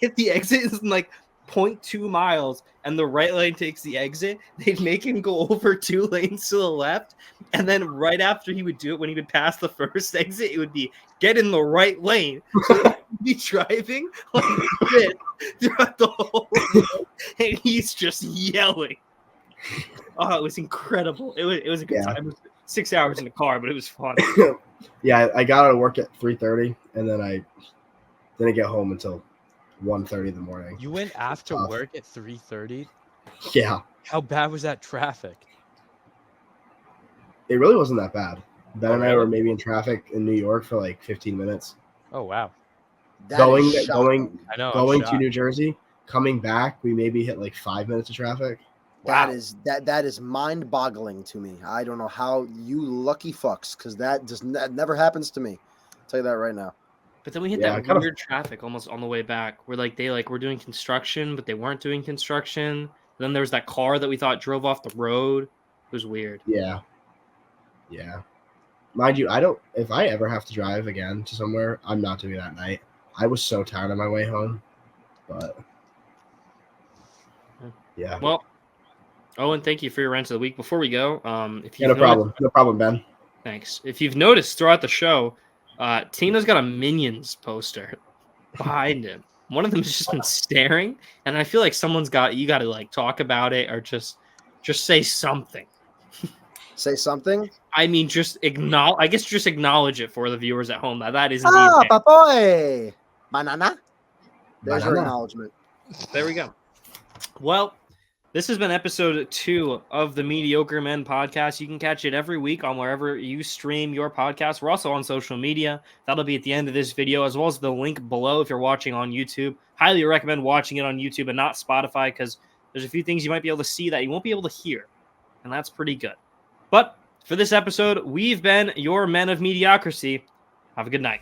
[SPEAKER 1] if the exit is in like 0.2 miles and the right lane takes the exit, they'd make him go over 2 lanes to the left, and then right after he would do it, when he would pass the first exit, it would be get in the right lane. So he'd be driving like this throughout the whole way, and he's just yelling. Oh, it was incredible. It was a good time. It was 6 hours in the car, but it was fun.
[SPEAKER 2] Yeah, I got out of work at 3:30, and then I didn't get home until 1:30 in the morning.
[SPEAKER 4] You went after work at 3:30?
[SPEAKER 2] Yeah.
[SPEAKER 4] How bad was that traffic?
[SPEAKER 2] It really wasn't that bad. Ben and I
[SPEAKER 4] really?
[SPEAKER 2] were maybe in traffic in New York for like 15 minutes.
[SPEAKER 4] Oh, wow.
[SPEAKER 2] Going
[SPEAKER 4] I know.
[SPEAKER 2] going to New Jersey, coming back, we maybe hit like 5 minutes of traffic.
[SPEAKER 3] That is mind-boggling to me. I don't know how you lucky fucks, because that never happens to me. I'll tell you that right now.
[SPEAKER 1] But then we hit that weird traffic almost on the way back, where like they like were doing construction, but they weren't doing construction. Then there was that car that we thought drove off the road. It was weird.
[SPEAKER 2] Yeah. Mind you, if I ever have to drive again to somewhere, I'm not doing that night. I was so tired on my way home. But yeah.
[SPEAKER 1] Well, Owen, thank you for your rant of the week. Before we go,
[SPEAKER 2] no problem, Ben.
[SPEAKER 1] Thanks. If you've noticed throughout the show, Tina's got a Minions poster behind him. One of them has just been staring, and I feel like you got to like talk about it or just say something.
[SPEAKER 3] Say something.
[SPEAKER 1] I mean, just acknowledge it for the viewers at home that is indeed.
[SPEAKER 3] Papoy, banana. There's your acknowledgement.
[SPEAKER 1] There we go. Well, this has been episode 2 of the Mediocre Men podcast. You can catch it every week on wherever you stream your podcast. We're also on social media. That'll be at the end of this video, as well as the link below if you're watching on YouTube. Highly recommend watching it on YouTube and not Spotify, because there's a few things you might be able to see that you won't be able to hear, and that's pretty good. But for this episode, we've been your men of mediocrity. Have a good night.